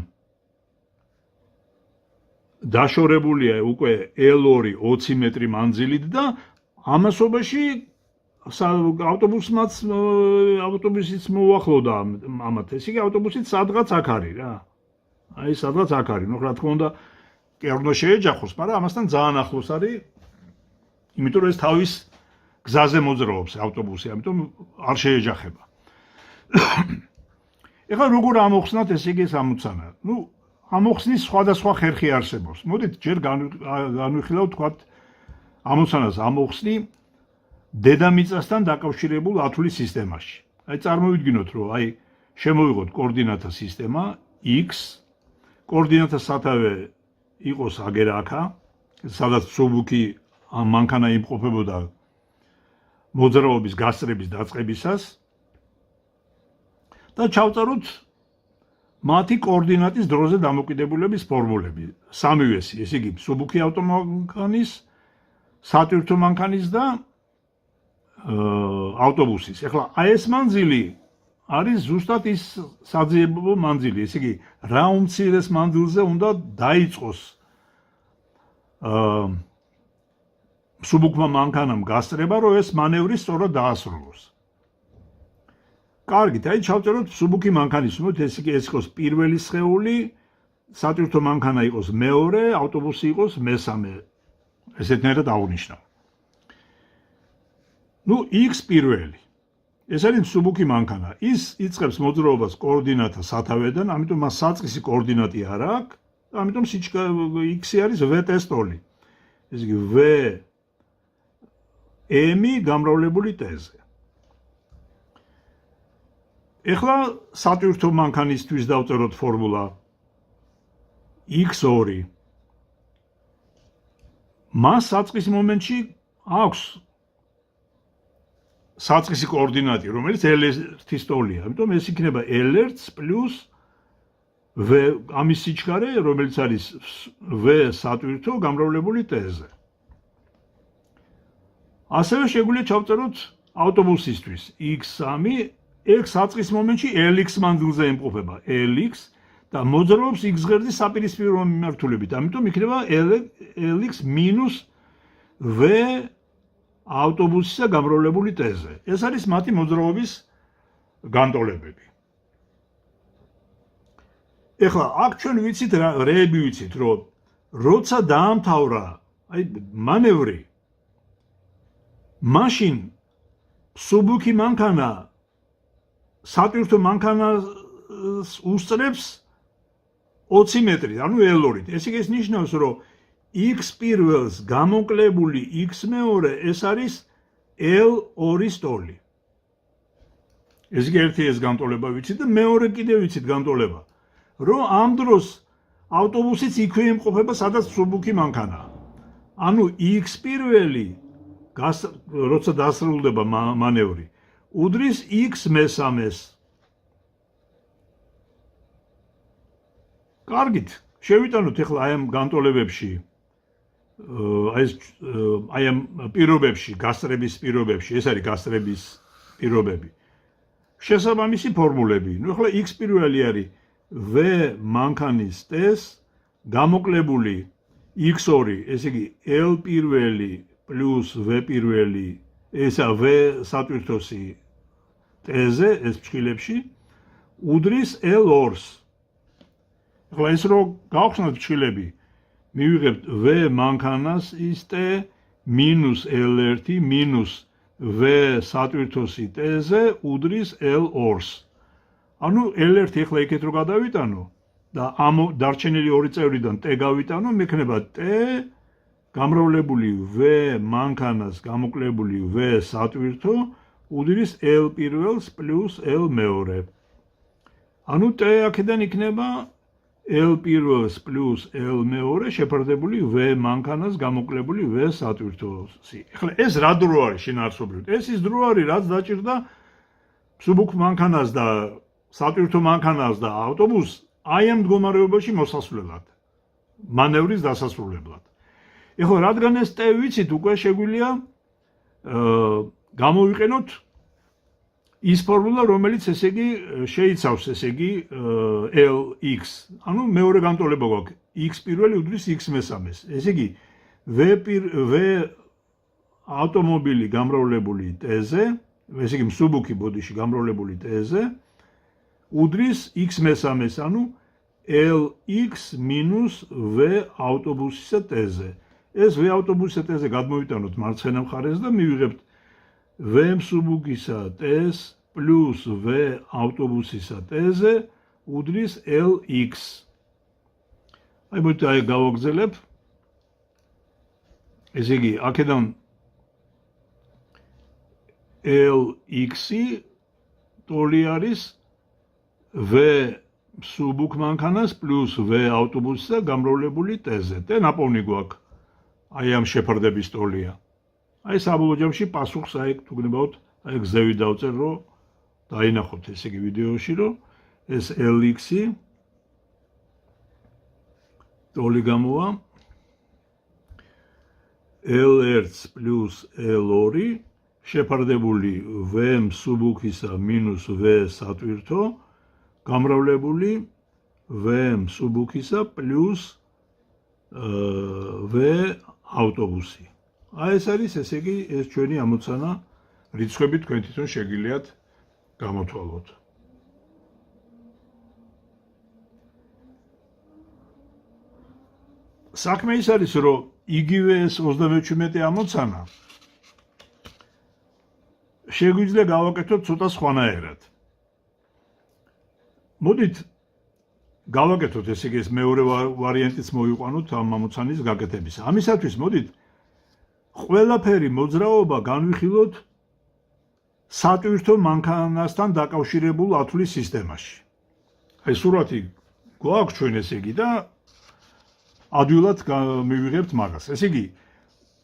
დაშორებულია უკვე L2 20 მეტრი მანძილით და ამასობაში ავტობუსიც მოუახლოვდა ამათ. ესე იგი ავტობუსიც სადღაც აქ არის რა. აი სადღაც აქ არის. ნუ რა თქმა უნდა კი არ უნდა შეეჯახოს, მაგრამ ამასთან ძალიან ახლოს არის. იმიტომ რომ ეს თავის გზაზე მოძრაობს ავტობუსი, ამიტომ არ შეეჯახება. ეხლა როგორ ამოხსნათ ესე იგი ეს ამოცანა? ნუ ამოხსნის სხვადასხვა ხერხი არსებობს. მოდით ჯერ განვიხილავთ თქვათ ამოცანას ამოხსნი დედამიწასთან დაკავშირებულ ათვლის სისტემაში. აი წარმოვიდგინოთ, რომ აი შემოვიღოთ კოორდინატთა სისტემა X, კოორდინატთა სათავე იყოს აგერ აქა, სადაც მსუბუქი მანქანა იმყოფებოდა მოძრაობის გასწრების დაწყებისას და ჩავწეროთ მათი კოორდინატის დროზე დამოკიდებულების ფორმულები. სამივესი, ესე იგი მსუბუქი ავტომანქანის, სატვირთო მანქანის და ავტობუსის. ეხლა აი ეს მანძილი არის ზუსტად ის საძიებო მანძილი, ესე იგი რა უმცირეს მანძილზე უნდა დაიწყოს მსუბუქმა მანქანამ გასწრება, რომ ეს მანევრი სწორად დაასრულოს. კარგით, აი ჩავწეროთ მსუბუქი მანქანის, ეს იყოს პირველი სხეული, სატვირთო მანქანა იყოს მეორე, ავტობუსი იყოს მესამე. ესეთნაირად აღნიშნავ. ნუ X პირველი. ეს არის მსუბუქი მანქანა. ის იწყებს მოძრაობას კოორდინატთა სათავედან, ამიტომ მას საწყისი კოორდინატი არ აქვს, ამიტომ X არის V ტესტოლი. ესე იგი V M გამრავლებული T-ზე. ეხლა სატვირთო მანქანისთვის დავწეროთ ფორმულა X2. მას საწყის მომენტში აქვს საწყისი კოორდინატი, რომელიც L1-ის ტოლია. ამიტომ ეს იქნება L1 პლუს V ამის სიჩქარე, რომელიც არის V სატვირთო გამრავლებული T-ზე. ასევე შეგვიძლია ჩავწეროთ ავტობუსისთვის X3, X საწყის მომენტში LX მანძილზე იმყოფება LX და მოძრაობს X ღერძის საპირისპირო მიმართულებით. ამიტომ იქნება LX minus V ავტობუსისა გამრავლებული T-ზე. ეს არის მათი მოძრაობის განტოლებები. ეხლა აქ ჩვენ ვიცით რეები ვიცით, რომ როცა დაამთავრა აი მანევრი, მაშინ მსუბუქი მანქანა სატვირთო მანქანას უსწრებს 20 მეტრი, ანუ L2-ით. ეს ის ნიშნავს, რომ X პირველს გამოკლებული X მეორე ეს არის L2-ის ტოლი. ეს ერთი ეს განტოლება ვიცით და მეორე კიდევ ვიცით განტოლება, რომ ამ დროს ავტობუსიც იქვე იმყოფება, სადაც მსუბუქი მანქანაა. ანუ X პირველი როცა დასრულდება მანევრი, უდრის X მესამეს. კარგით, შევიტანოთ ახლა აი ამ განტოლებებში, აი ამ პირობებში, გასწრების პირობებში, ეს არის გასწრების პირობები. შესაბამისი ფორმულები. ნუ ახლა X პირველი არის V მანქანის T-ს გამოკლებული X2, ესე იგი L პირველი პლუს V პირველი, ესა V სატვირთოსი T-ზე, ეს ფრჩხილებში, უდრის L2-ს. ახლა ეს რო გავხსნათ ფრჩხილები, მივიღებთ V მანქანას ის T minus L1 minus V სატვირთოსი T-ზე უდრის L2-ს. ანუ L1 ახლა იქეთ რო გადავიტანო და ამ დარჩენილი ორი წევრიდან T გავიტანო, მექნება T გამრავლებული V მანქანას გამოკლებული V სატვირთო უდრის L პირველს პლუს L მეორე. ანუ T აქედან იქნება L პირველს პლუს L მეორე შეფარდებული V მანქანას გამოკლებული V სატვირთოსი. ახლა ეს რა დრო არის შინაარსობრივად? ეს ის დრო არის, რაც დაჭირდა მსუბუქ მანქანას და სატვირთო მანქანას და ავტობუსს აი ამ მდგომარეობაში მოსასვლელად, მანევრის დასასრულებლად. ეხლა რადგან ეს T ვიცით, უკვე შეგვიძლია გამოვიყენოთ ის ფორმულა, რომელიც ესე იგი შეიცავს ესე იგი LX. ანუ მეორე განტოლება გვაქვს X პირველი უდრის X მესამეს. ესე იგი V ავტომობილი გამრავლებული T-ზე, ესე იგი მსუბუქი ბოდიში გამრავლებული T-ზე უდრის x მესამეს, ანუ LX minus V ავტობუსისა T-ზე. ეს V ავტობუსისა T-ზე გადმოვიტანოთ მარცხენა მხარეს და მივიღებთ V მსუბუქისა T-ს plus V ავტობუსისა T-ზე უდრის LX. აი მოდი აი გავაგრძელებ. ესე იგი, აქედან LX-ი ტოლი არის V მსუბუქ მანქანას plus V ავტობუსისა გამრავლებული T-ზე. და ნაპოვნი გვაქვს. აი ამ შეფარდების ტოლია. აი საბოლოო ჯამში პასუხს აი თუ გნებავთ, აი გზევით დავწერ, რომ დაინახოთ ესე იგი ვიდეოში, რომ ეს LX-ი ტოლი გამოვა L1 plus L2 შეფარდებული V მსუბუქისა minus V სატვირთო გამრავლებული V მსუბუქისა plus V ავტობუსი. აი ეს არის ესე იგი ეს ჩვენი ამოცანა რიცხვები თქვენ თვითონ შეგიძლიათ გამოთვალოთ. საქმე ის არის, რომ იგივე ეს 37 ამოცანა შეგვიძლია გავაკეთოთ ცოტა სხვანაირად. მოდით გავაკეთოთ ესე იგი ეს მეორე ვარიანტიც მოვიყვანოთ ამ ამოცანის გაკეთების. ამისათვის მოდით ყველაფერი მოძრაობა განვიხილოთ სატვირთო მანქანასთან დაკავშირებულ ათვლის სისტემაში. აი სურათი გვაქვს ჩვენ ესე იგი და ადვილად მივიღებთ მაგას. ესე იგი,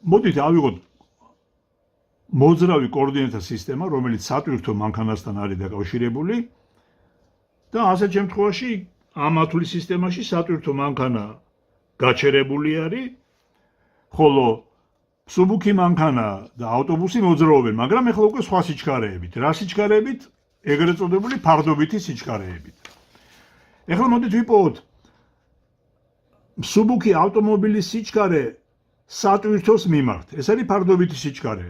მოდით ავიღოთ მოძრავი კოორდინატთა სისტემა, რომელიც სატვირთო მანქანასთან არის დაკავშირებული და ასეთ შემთხვევაში ამ ათვლის სისტემაში სატვირთო მანქანა გაჩერებული არის, ხოლო მსუბუქი მანქანა და ავტობუსი მოძრაობენ, მაგრამ ეხლა უკვე სხვა სიჩქარეებით. რა სიჩქარეებით? ეგრეთ წოდებული ფარდობითი სიჩქარეებით. ეხლა მოდით ვიპოვოთ მსუბუქი ავტომობილის სიჩქარე სატვირთოს მიმართ. ეს არის ფარდობითი სიჩქარე.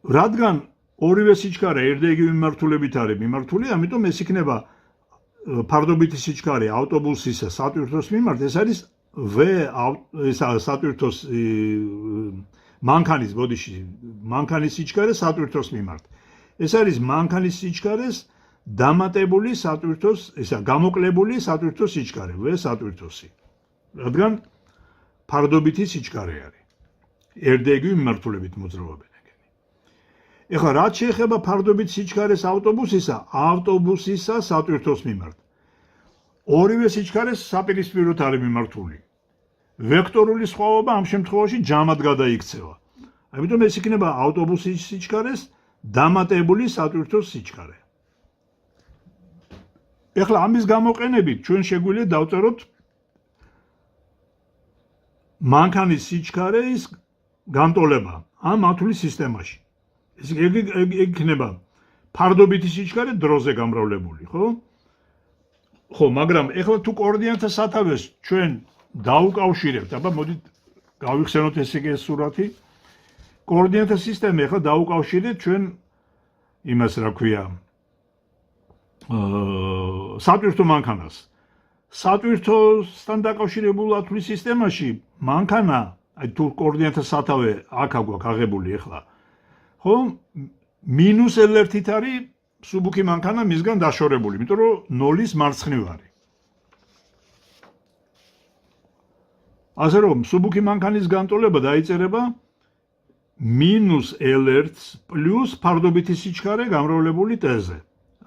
რადგან ორივე სიჩქარე ერთდაიგივე მიმართულებით არის მიმართული, ამიტომ ეს იქნება ფარდობითი სიჩქარე ავტობუსისა სატვირთოს მიმართ, ეს არის V სატვირთოს მანქანის ბოდიში, მანქანის სიჩქარე სატვირთოს მიმართ. ეს არის მანქანის სიჩქარეს დამატებული სატვირთოს, ესა გამოკლებული სატვირთოს სიჩქარე, V სატვირთოსი. რადგან ფარდობითი სიჩქარე არის. ერთდაიგივე მიმართულებით მოძრაობენ. ეხლა რაც შეეხება ფარდობით სიჩქარეს ავტობუსისა სატვირთოს მიმართ. ორივე სიჩქარეს საპირისპიროდ არის მიმართული. ვექტორული სხვაობა ამ შემთხვევაში ჯამად გადაიქცევა. ამიტომ ეს იქნება ავტობუსის სიჩქარეს დამატებული სატვირთოს სიჩქარე. ეხლა ამის გამოყენებით ჩვენ შეგვიძლია დავწეროთ მანქანის სიჩქარის განტოლება ამ ათვლის სისტემაში. ეს იქნება ფარდობითი სიჩქარე დროზე გამრავლებული, ხო? ხო, მაგრამ ეხლა თუ კოორდინატთა სათავეს ჩვენ დაუკავშირებთ, აბა მოდით გავიხსენოთ ესე იგი ეს სურათი. კოორდინატთა სისტემა ეხლა დაუკავშირეთ ჩვენ იმას რა ქვია სატვირთო მანქანას. სატვირთოსთან დაკავშირებულ ათვლის სისტემაში მანქანა, აი თუ კოორდინატთა სათავე აქ აქვს აღებული ეხლა, ხო? მინუს L1-ით არის მსუბუქი მანქანა მისგან დაშორებული, იმიტომ რომ 0-ის მარცხნივ არის. ასე რომ მსუბუქი მანქანის განტოლება დაიწერება მინუს L1 პლუს ფარდობითი სიჩქარე გამრავლებული T-ზე.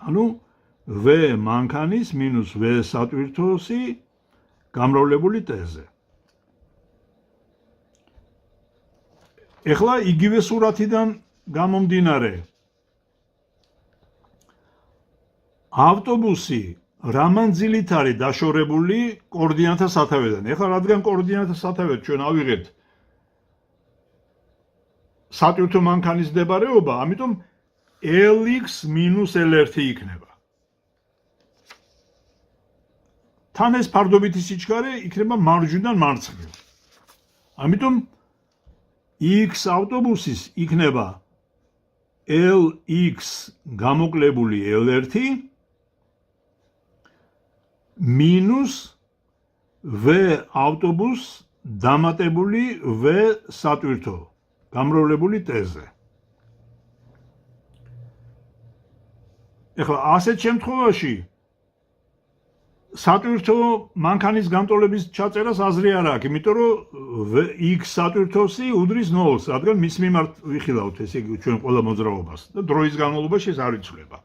ანუ V მანქანის მინუს V სატვირთოსი გამრავლებული T-ზე. ეხლა იგივე სურათიდან გამომდინარე ავტობუსი რა მანძილით არის დაშორებული კოორდინატთა სათავედან. ეხლა რადგან კოორდინატთა სათავედ ჩვენ ავიღეთ სატვირთო მანქანის მდებარეობა, ამიტომ LX minus L1 იქნება. თან ეს ფარდობითი სიჩქარე იქნება მარჯვნიდან მარცხნივ. ამიტომ X ავტობუსის იქნება LX გამოკლებული L1 მინუს V ავტობუს დამატებული V სატვირთო გამრავლებული T-ზე. ეხლა ასეთ შემთხვევაში სატვირთო მანქანის განტოლების ჩაწერას აზრი არ აქვს, იმიტომ რომ X სატვირთოსი უდრის 0-ს, რადგან მის მიმართ ვიხილავთ, ესე იგი ჩვენ ყველა მოძრაობას და დროის განმავლობაში ეს არ იცვლება.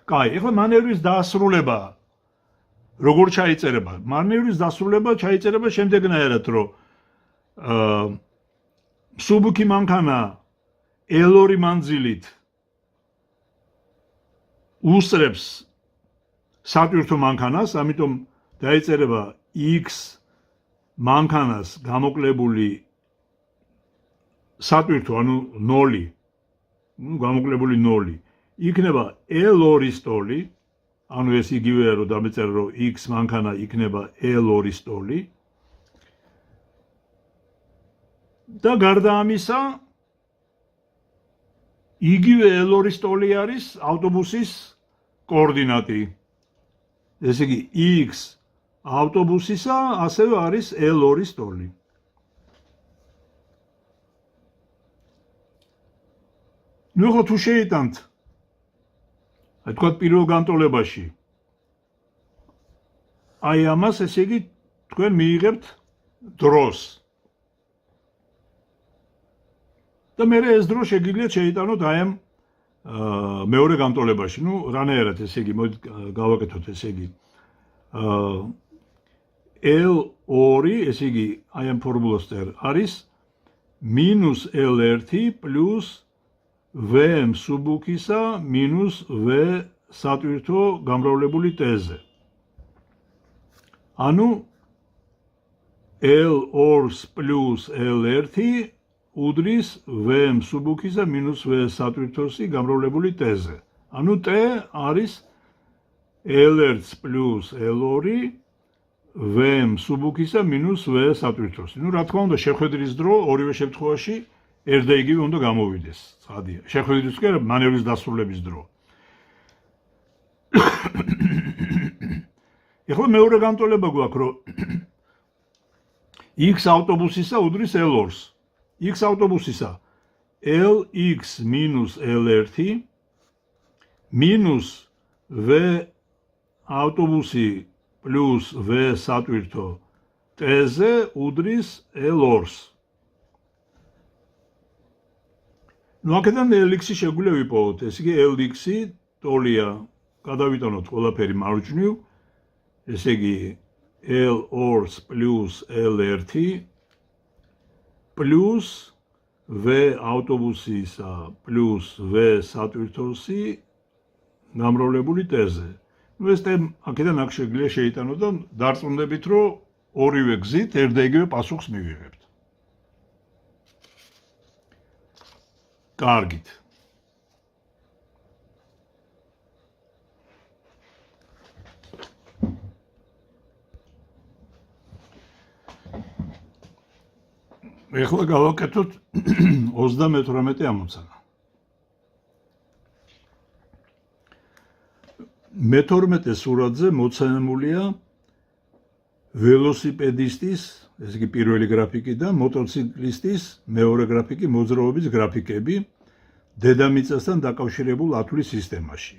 კაი, ეხლა მანევრის დასრულება როგორ ჩაიწერება? მანევრის დასრულება ჩაიწერება შემდეგნაირად, რომ მსუბუქი მანქანა L2 მანძილით უსწრებს სატვირთო მანქანას, ამიტომ დაიწერება X მანქანას გამოკლებული სატვირთო, ანუ 0, გამოკლებული 0, იქნება L2 ტოლი, ანუ ეს იგივეა, რომ დამეწერა, რომ X მანქანა იქნება L2 ტოლი. და გარდა ამისა, იგივე L2 ტოლი არის ავტობუსის კოორდინატი. ესე იგი, X ავტობუსისა ასევე არის L2 ტოლი. ნუ ხო თუ შეიტანთ, აი თქვა პირველ განტოლებაში. აი ამას, ესე იგი, თქვენ მიიღებთ დროს. და მე ეს დრო შეგიძლიათ შეიტანოთ აი ამ მეორე განტოლებაში. ნუ რანაირად, ესე იგი, მოდით გავაკეთოთ, ესე იგი. L2, ესე იგი, აი ამ ფორმულას წერ არის მინუს L1 პლუს V მსუბუქისა მინუს V სატვირთო გამრავლებული T-ზე. ანუ L2 პლუს L1 უდრის V მსუბუქისა მინუს V სატვირთოსი გამრავლებული T-ზე. ანუ T არის L1 პლუს L2 V მსუბუქისა მინუს V სატვირთოსი. ნუ რა თქმა უნდა, შეხვედრის დრო ორივე შემთხვევაში ერთ და იგივე უნდა გამოვიდეს. ცხადია. შეხვედრის კი არა, მანევრის დასრულების დრო. ეხლა მეორე განტოლება გვაქვს, რომ X ავტობუსისა უდრის L2-ს. X ავტობუსისა LX მინუს L1 მინუს V ავტობუსი პლუს V სატვირთო T-ზე უდრის L2-ს. ნუ აქედან LX-ი შეგვიძლია ვიპოვოთ, ესე იგი LX-ი ტოლია, გადავიტანოთ ყველაფერი მარჯვნივ, ესე იგი L2 პლუს L1 პლუს V ავტობუსისა პლუს V სატვირთოსი გამრავლებული T-ზე. ნუ ეს აქედან აქ შეგვიძლია შეიტანოთ და დარწმუნდებით, რომ ორივე გზით ერთ და იგივე პასუხს მივიღებთ. კარგით. ეხლა გავაკეთოთ 38 ამოცანა. მე-12 სურათზე მოცემულია ველოსიპედისტის, ესე იგი პირველი გრაფიკი და მოტოციკლისტის მეორე გრაფიკი მოძრაობის გრაფიკები დედამიწასთან დაკავშირებულ ათვლის სისტემაში.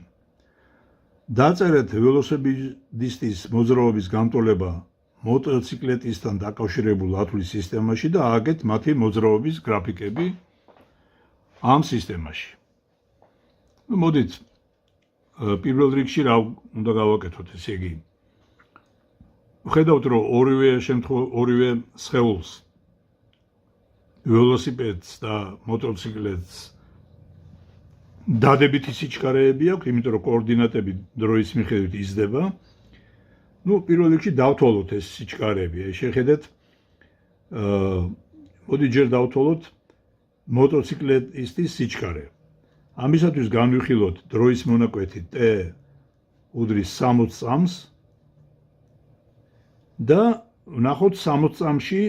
დაწერეთ ველოსიპედისტის მოძრაობის განტოლება მოტოციკლეტისთან დაკავშირებულ ათვლის სისტემაში და ააგეთ მათი მოძრაობის გრაფიკები ამ სისტემაში. მოდით პირველ რიგში რა უნდა გავაკეთოთ, ესე იგი. ვხედავთ, რომ ორივე სხეულს ველოსიპედს და მოტოციკლეტს დადებითი სიჩქარეები აქვს, იმიტომ რომ კოორდინატები დროის მიხედვით იზრდება. ნუ პირველ რიგში დავთვალოთ ეს სიჩქარეები. შეხედეთ, მოდი ჯერ დავთვალოთ მოტოციკლეტის სიჩქარე. ამისათვის განვიხილოთ დროის მონაკვეთი T უდრის 60 წამს და ვნახოთ 60 წამში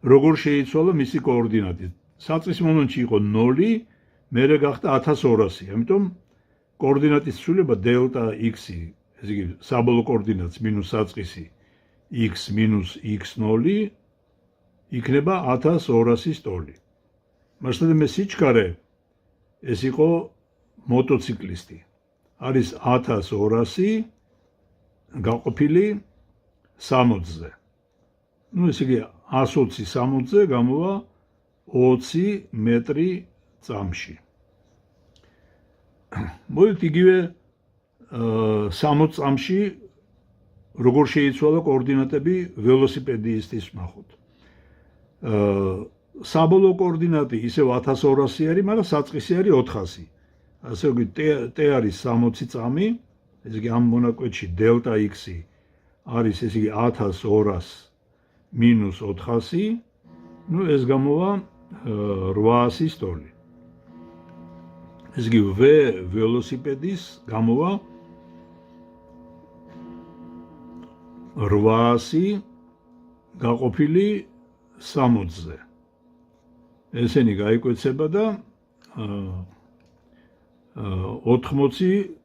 როგორ შეიცვალა მისი კოორდინატი. საწყის მომენტში იყო 0, მერე გახდა 1200. ამიტომ კოორდინატის ცვლილება დელტა x-ი, ესე იგი საბოლოო კოორდინატს მინუს საწყისი x მინუს x0 იქნება 1200-ის ტოლი. მასთან მე სიჩქარე ეს იყო მოტოციკლისტი. არის 1200 გაყოფილი 60-ზე. ну ესე იგი 120 60-ზე გამოვა 20 მეტრი წამში. მოდით იგივე 60 წამში როგორ შეიცვალა კოორდინატები ველოსიპედისტის ნახოთ. საბოლოო კოორდინატი ისევ 1200 არის, მაგრამ საწყისი არის 400. ასე იგი t არის 60 წამი, ესე იგი ამ მონაკვეთში დელტა x-ი არის ესე იგი 1200 მინუს 400, ну ეს გამოვა 800-ის ტოლი. ესე იგი v ველოსიპედის გამოვა 800 გაყოფილი 60-ზე. ესენი გაიკვეცება და 80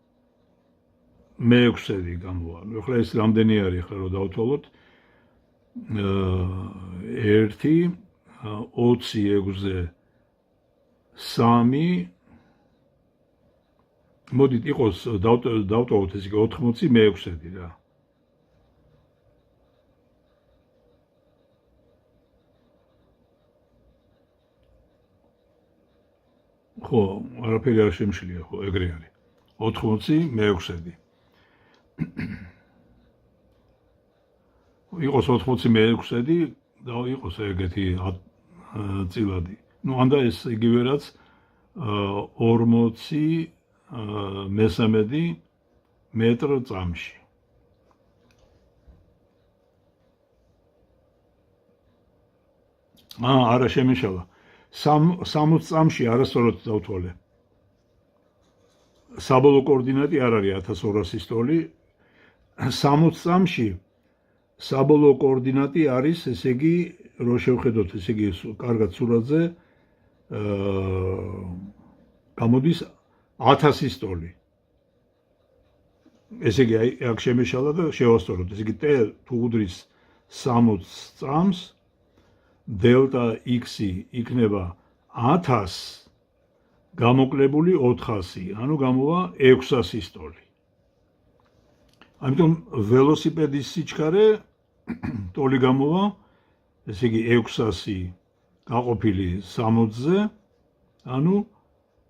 მე-6-ი გამოვა. ну ახლა ეს რამდენი არის ახლა რომ დავთვალოთ? 1 20 6-ზე 3 მოდით იყოს დავტოვოთ ეს იგი 80 მე-6-ი რა. ხო, არაფერი არ შემშლია, ხო, ეგრე არის. 80 მე-6-ი. იყოს 80 მე-6-ი და იყოს ეგეთი წილადი. ну ანდა ეს იგივე რაც 40 მე-13 მეტრ წამში. არა შემიშალა. 60 წამში არასწორად დავთვალე. საბოლოო კოორდინატი არ არის 1200-ის ტოლი. 60 წამში საბოლოო კოორდინატი არის, ესე იგი, რო შევხედოთ, ესე იგი, კარგად სურათზე გამოდის 1000-ის ტოლი. ესე იგი, აქ შემეშალა და შევასწოროთ. ესე იგი, t თუ უდრის 60 წამს დელტა x-ი იქნება 1000 გამოკლებული 400, ანუ გამოვა 600-ის ტოლი. ამიტომ ველოსიპედის სიჩქარე ტოლი გამოვა, ესე იგი 600 გაყოფილი 60-ზე, ანუ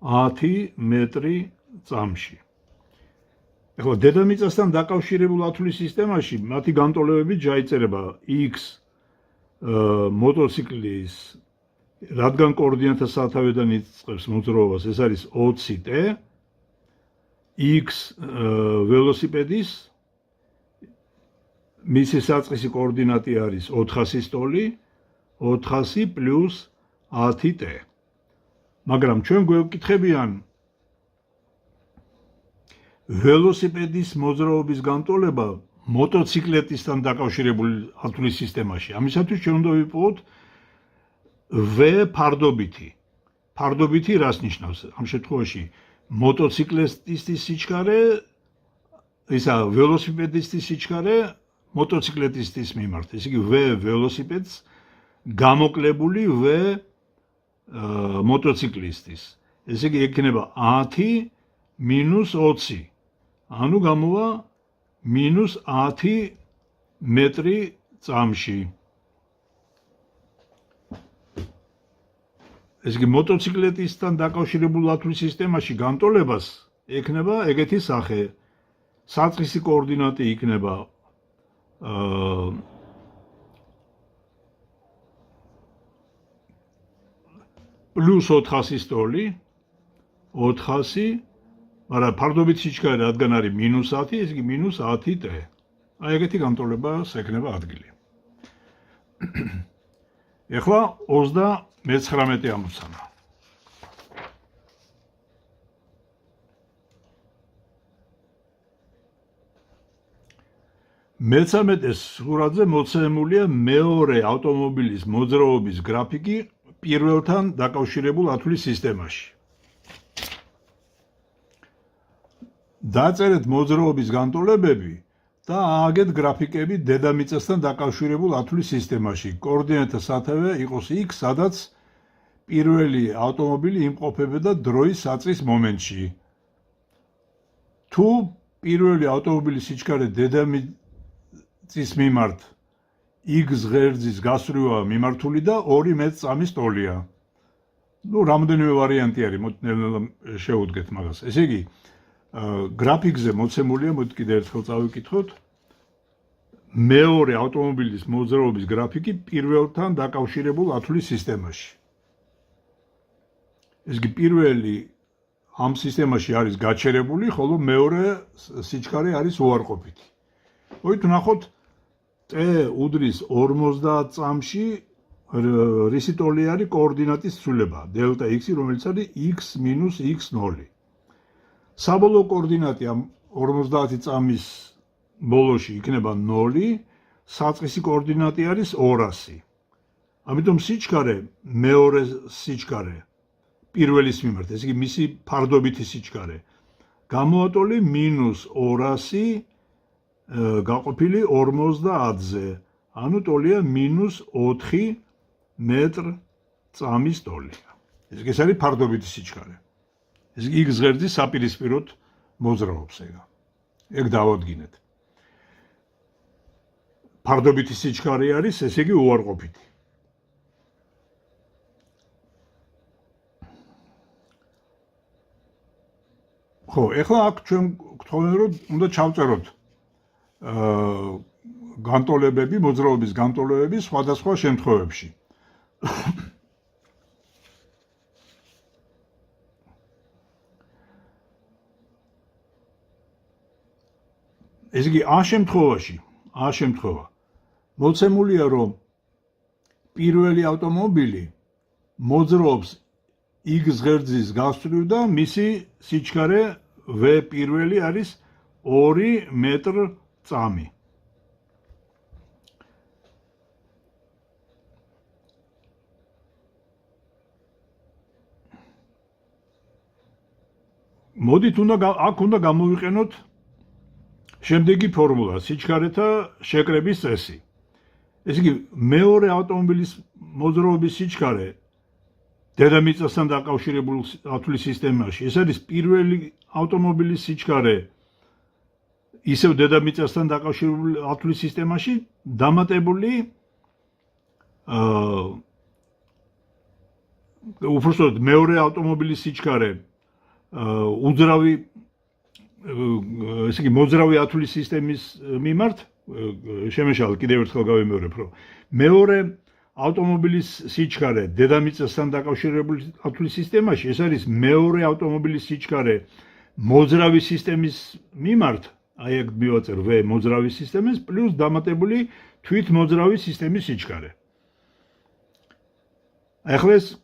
10 მეტრი წამში. ახლა დედამიწასთან დაკავშირებულ ათვლის სისტემაში მათი განტოლებები ჯაიწერება x მოტოციკლის რადგან კოორდინატა სათავედან იწყებს მოძრაობას, ეს არის 20t, x ველოსიპედის მისი საწყისი კოორდინატი არის 400-ის ტოლი, 400 პლუს 10t. მაგრამ ჩვენ გვეკითხებიან ველოსიპედის მოძრაობის განტოლება მოტოციკლეტისთან დაკავშირებული ათვლის სისტემაში. ამისათვის ჩვენ უნდა ვიპოვოთ v ფარდობითი. ფარდობითი რას ნიშნავს? ამ შემთხვევაში მოტოციკლეტისტის სიჩქარე, ისა ველოსიპედისტის სიჩქარე მოტოციკლეტისტის მიმართ. ესე იგი v ველოსიპედს გამოკლებული v მოტოციკლისტის. ესე იგი ექნება 10 მინუს 20. ანუ გამოვა მინუს 10 მეტრი წამში. ესე იგი მოტოციკლეტისთან დაკავშირებულ ათვლის სისტემაში განტოლებას ექნება ეგეთი სახე. საწყისი კოორდინატი იქნება პლუს 400-ის ტოლი, 400, მაგრამ ფარდობით სიჩქარე რადგან არის მინუს 10, ესე იგი მინუს 10t. აი ეგეთი განტოლება ექნება ადგილი. ეხლა 39 ამოცანა. მე-13 სურათზე მოცემულია მეორე ავტომობილის მოძრაობის გრაფიკი პირველთან დაკავშირებულ ათვლის სისტემაში. დაწერეთ მოძრაობის განტოლებები და ააგეთ გრაფიკები დედამიწასთან დაკავშირებულ ათვლის სისტემაში. კოორდინატა სათავე იყოს იქ, სადაც პირველი ავტომობილი იმყოფებოდა დროის საწყის მომენტში. თუ პირველი ავტომობილის სიჩქარე დედამიწის მიმართ X ღერძის გასწვრივაა მიმართული და 2 მეტრ წამის ტოლია. რამდენიმე ვარიანტი არის, მოდით შევუდგეთ მაგას. ესე იგი, გრაფიკზე მოცემულია, მოდით კიდევ ერთხელ წავიკითხოთ. მეორე ავტომობილის მოძრაობის გრაფიკი პირველთან დაკავშირებულ ათვლის სისტემაში. ეს იგი, პირველი ამ სისტემაში არის გაჩერებული, ხოლო მეორე სიჩქარე არის უარყოფითი. მოით ვნახოთ T უდრის 50 წამში რისი ტოლი არის კოორდინატის ცვლილება დელტა x, რომელიც არის x-x0. საბოლოო კოორდინატი ამ 50 წამის ბოლოში იქნება 0, საწყისი კოორდინატი არის 200. ამიტომ სიჩქარე მეორე სიჩქარე პირველის მიმართ, ესე იგი მისი ფარდობითი სიჩქარე გამოატოლი -200 გაყოფილი 50-ზე, ანუ ტოლია -4 მეტრ წამის ტოლია. ეს არის ფარდობითი სიჩქარე. ეს X ღერძის საპირისპიროდ მოძრაობს ეგ. ეგ დავადგინეთ. ფარდობითი სიჩქარე არის, ესე იგი უარყოფითი. ხო, ეხლა აქ ჩვენ გთხოვენ რომ უნდა ჩავწეროთ განტოლებები, მოძრაობის განტოლებები სხვადასხვა შემთხვევებში. ესე იგი, ამ შემთხვევა მოცემულია, რომ პირველი ავტომობილი მოძრაობს X ღერძის გასწვრივ და მისი სიჩქარე V პირველი არის 2 მეტრ წამი. მოდით აქ უნდა გამოვიყენოთ შემდეგი ფორმულა, სიჩქარეთა შეკრების წესი. ესე იგი, მეორე ავტომობილის მოძრაობის სიჩქარე დედამიწასთან დაკავშირებულ ათვლის სისტემაში, ეს არის პირველი ავტომობილის სიჩქარე ისევ დედამიწასთან დაკავშირებულ ათვლის სისტემაში დამატებული უпростоოდ მეორე ავტომობილის სიჩქარე უძრავი ესე იგი მოძრავი ათვლის სისტემის მიმართ შემეშალ კიდევ ერთხელ გავიმეორებ, რომ მეორე ავტომობილის სიჩქარე დედამიწასთან დაკავშირებულ ათვლის სისტემაში ეს არის მეორე ავტომობილის სიჩქარე მოძრავი სისტემის მიმართ, აი ეგ მივაწერ V მოძრავი სისტემის პლუს დამატებული თვით მოძრავი სისტემის სიჩქარე. ახლა ეს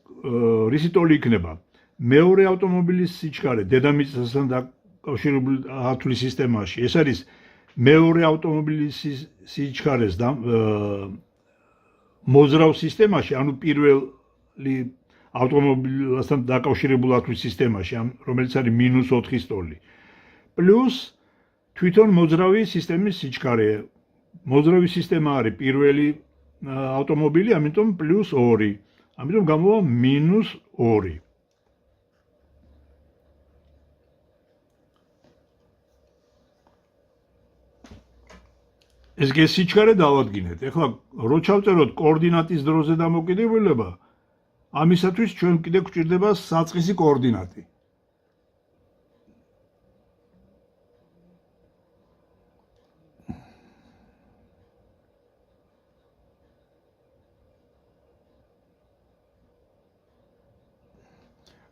რისი ტოლი იქნება? მეორე ავტომობილის სიჩქარე დედამიწასთან დაკავშირებულ ათვლის სისტემაში ეს არის მეორე ავტომობილის სიჩქარეს მოძრავ სისტემაში, ანუ პირველი ავტომობილთან დაკავშირებულ ათვლის სისტემაში, რომელიც არის -4-ის ტოლი, პლუს თვითონ მოძრავი სისტემის სიჩქარე. მოძრავი სისტემა არის პირველი ავტომობილი, ამიტომ +2. ამიტომ გამოვა -2. ეს სიჩქარე დავადგინეთ. ეხლა რო ჩავწეროთ კოორდინატის დროზე დამოკიდებულება, ამისათვის ჩვენ კიდე გვჭირდება საწყისი კოორდინატი.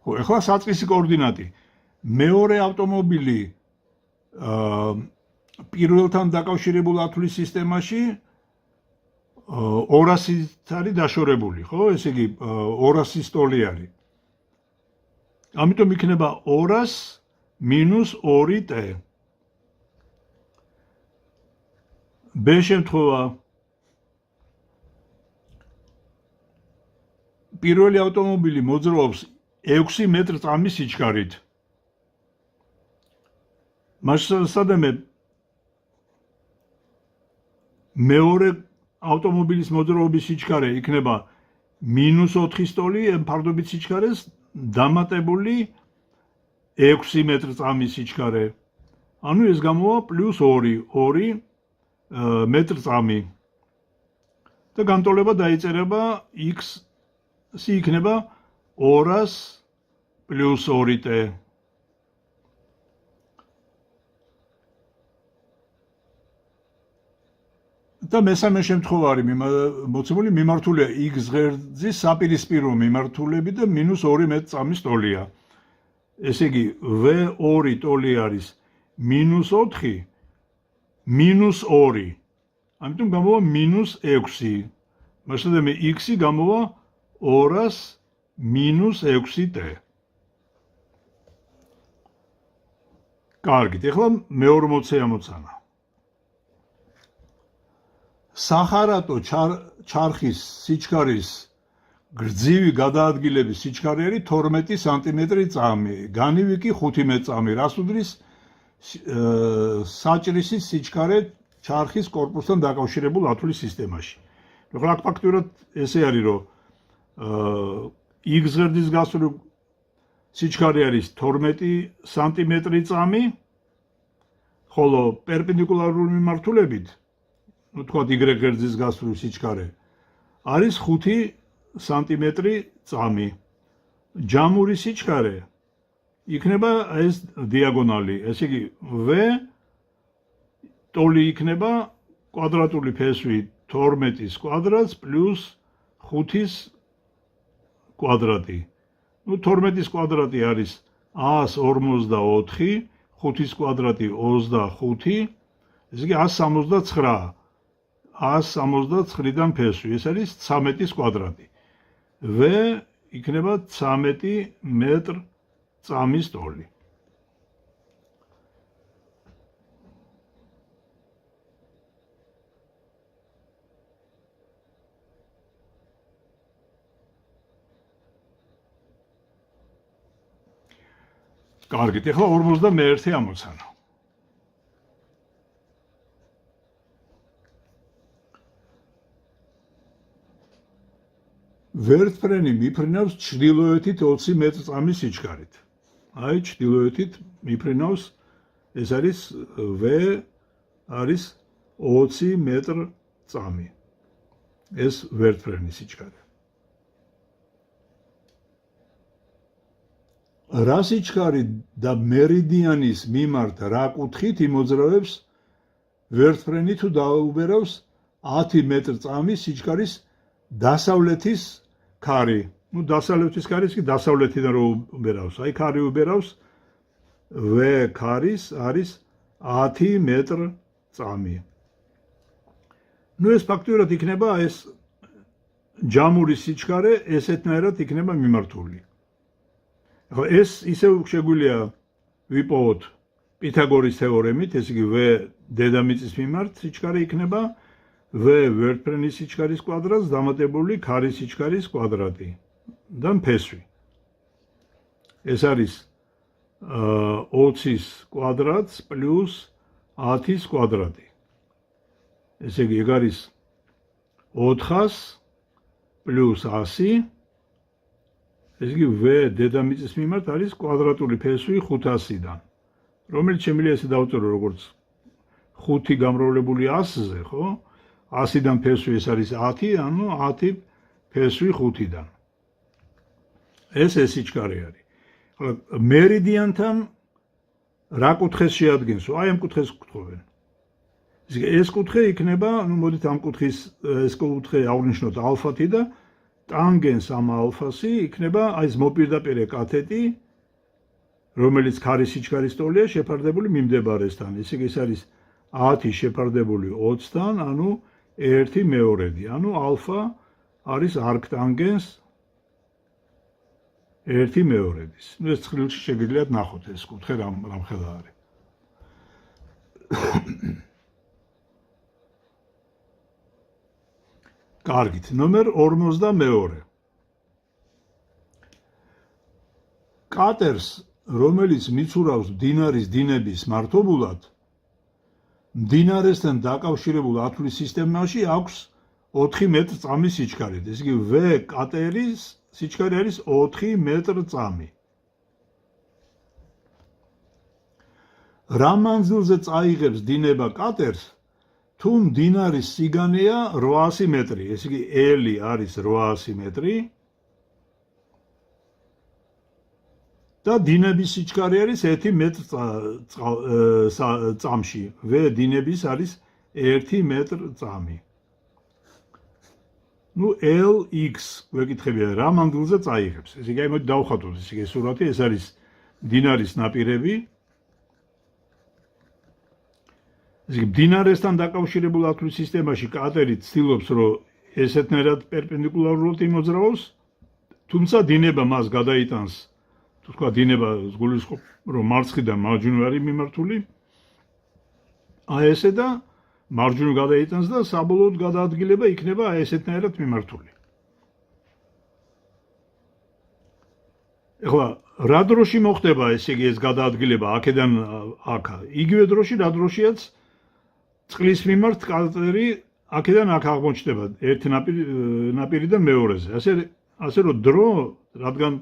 ხო, ეხლა საწყისი კოორდინატი. მეორე ავტომობილი პირველთან დაკავშირებულ ათვლის სისტემაში 200-ით არის დაშორებული, ხო? ესე იგი 200-ის ტოლი არის. ამიტომ იქნება 200 - 2t. B შემთხვევა პირველი ავტომობილი მოძრაობს 6 მეტრ-წამის სიჩქარით. მასშტაბებად მეორე ავტომობილის მოძრაობის სიჩქარე იქნება -4 ტოლი ფარდობით სიჩქარეს დამატებული 6 მეტრ-წამის სიჩქარე. ანუ ეს გამოვა +2 მეტრ-წამი. და განტოლება დაიწერება x იქნება 200 + 2t. და მესამე შემთხვევა არის მოცემული მიმართულია x ღერძის საპირისპირო მიმართულებით და -2 მეტრ-წამის ტოლია. ესე იგი v2 ტოლი არის -4 -2. ამიტომ გამოვა -6. მასშტაბები x გამოვა 200 - 6t. კარგით, ეხლა მე-40 ამოცანა. სახარატო ჩარხის სიჩქარის გრძივი გადაადგილების სიჩქარე არის 12 სანტიმეტრი-წამი, განივი კი 5 მეტრ-წამი. რას უდრის საჭრისის სიჩქარე ჩარხის კორპუსთან დაკავშირებულ ათვლის სისტემაში. ახლა ფაქტურად ესე არის, რომ x ღერძის გასწვრივ სიჩქარე არის 12 სანტიმეტრი-წამი, ხოლო პერპენდიკულარული მიმართულებით, ну თქვათ y ღერძის გასწვრივ სიჩქარე არის 5 სანტიმეტრი-წამი. ჯამური სიჩქარე იქნება ეს დიაგონალი, ესე იგი v ტოლი იქნება კვადრატული ფესვი 12-ის კვადრატს + 5-ის კვადრატი. ну 12-ის კვადრატი არის 144, 5-ის კვადრატი 25, ესე იგი 169. 169-დან ფესვი, ეს არის 13-ის კვადრატი. v იქნება 13 მეტრ-წამის ტოლი. კარგით, ეხლა 51 ამოცანა. ვერტფრენი მიფრინავს ჩრდილოეთით 20 მეტრ-წამის სიჩქარით. აი, ჩრდილოეთით მიფრინავს, ეს არის v არის 20 მეტრ-წამი. ეს ვერტფრენის სიჩქარე. რა სიჩქარი და მერიდიანის მიმართ რა კუთხით იმოძრავებს ვერტფრენი თუ დაუბერავს 10 მეტრ-წამის სიჩქარის დასავლეთის ქარი. ну დასავლეთის ქარი ის კი დასავლეთიდან რო უბერავს. აი ქარი უბერავს v ქარის არის 10 მეტრ-წამი. ну ეს ფაქტურად იქნება ეს ჯამური სიჩქარე ესეთნაირად იქნება მიმართული. ახლა ეს ისე შეგვიძლია ვიპოვოთ პითაგორის თეორემით, ესე იგი v დედამიწის მიმართ სიჩქარე იქნება v ვერტფრენის სიჩქარის კვადრატს დამატებული ქარის სიჩქარის კვადრატი და ფესვი. ეს არის 20-ის კვადრატს პლუს 10-ის კვადრატი. ესე იგი ეგ არის 400 პლუს 100. ესე იგი v დედამიწის მიმართ არის კვადრატული ფესვი 500-დან, რომელიც შემიძლია ესე დავწერო როგორც 5 გამრავლებული 100-ზე, ხო? 100-დან ფესვი ეს არის 10, ანუ 10 ფესვი 5-დან. ეს სიჩქარე არის. ახლა მერიდიანთან რა კუთხეს შეადგენს? აი ამ კუთხეს გვთხოვენ. ეს კუთხე იქნება, ну მოდით ამ კუთხის ეს კუთხე აღვნიშნოთ ალფათი და ტანგენს ამ ალფასი იქნება აი ეს მოპირდაპირე კათეტი, რომელიც ქარის სიჩქარის ტოლია შეფარდებული მიმდებარესთან. ესე იგი ეს არის 10 შეფარდებული 20-თან, ანუ 1/2, ანუ ალფა არის არქტანგენს 1/2. ну ეს ცხრილში შეგიძლიათ ნახოთ ეს კუთხე რამხელა არის. კარგით, ნომერ 42. კატერს, რომელიც მიცურავს მდინარის დინების მართობულად, მდინარესთან დაკავშირებულ ათვლის სისტემაში აქვს 4 მეტр წამის სიჩქარე. ესე იგი, V კატერის სიჩქარე არის 4 მეტр წამი. რა მანძილზე წაიღებს დინება კატერს, თუ მდინარის სიგანეა 800 მეტრი, ესე იგი, L არის 800 მეტრი და დინების სიჩქარე არის 1 მეტр წამში. V დინების არის 1 მეტр წამი. ნუ LX გვეკითხებია რა მანძილზე წაიღებს. ესე იგი, მოდი დავხატოთ ესე იგი სურათი, ეს არის მდინარის ნაპირები. ესე იგი, მდინარესთან დაკავშირებულ ათვლის სისტემაში კატერი ცდილობს, რომ ესეთნაირად პერპენდიკულარულად იმოძრავოს, თუმცა დინება მას გადაიტანს, თუ თქვა დინება გულისხმობს, რომ მარცხიდან მარჯვნივ არის მიმართული. აი ესე და მარჯვნივ გადაიტანს და საბოლოოდ გადაადგილება იქნება აი ესეთნაირად მიმართული. ეხლა რა დროში მოხდება ესე იგი ეს გადაადგილება აქედან აქა? იგივე დროში რა დროშიაც წყლის მიმართ კატერი აქედან აქ აღმოჩნდება ერთ ნაპირიდან მეორეზე. ასე რომ დრო, რადგან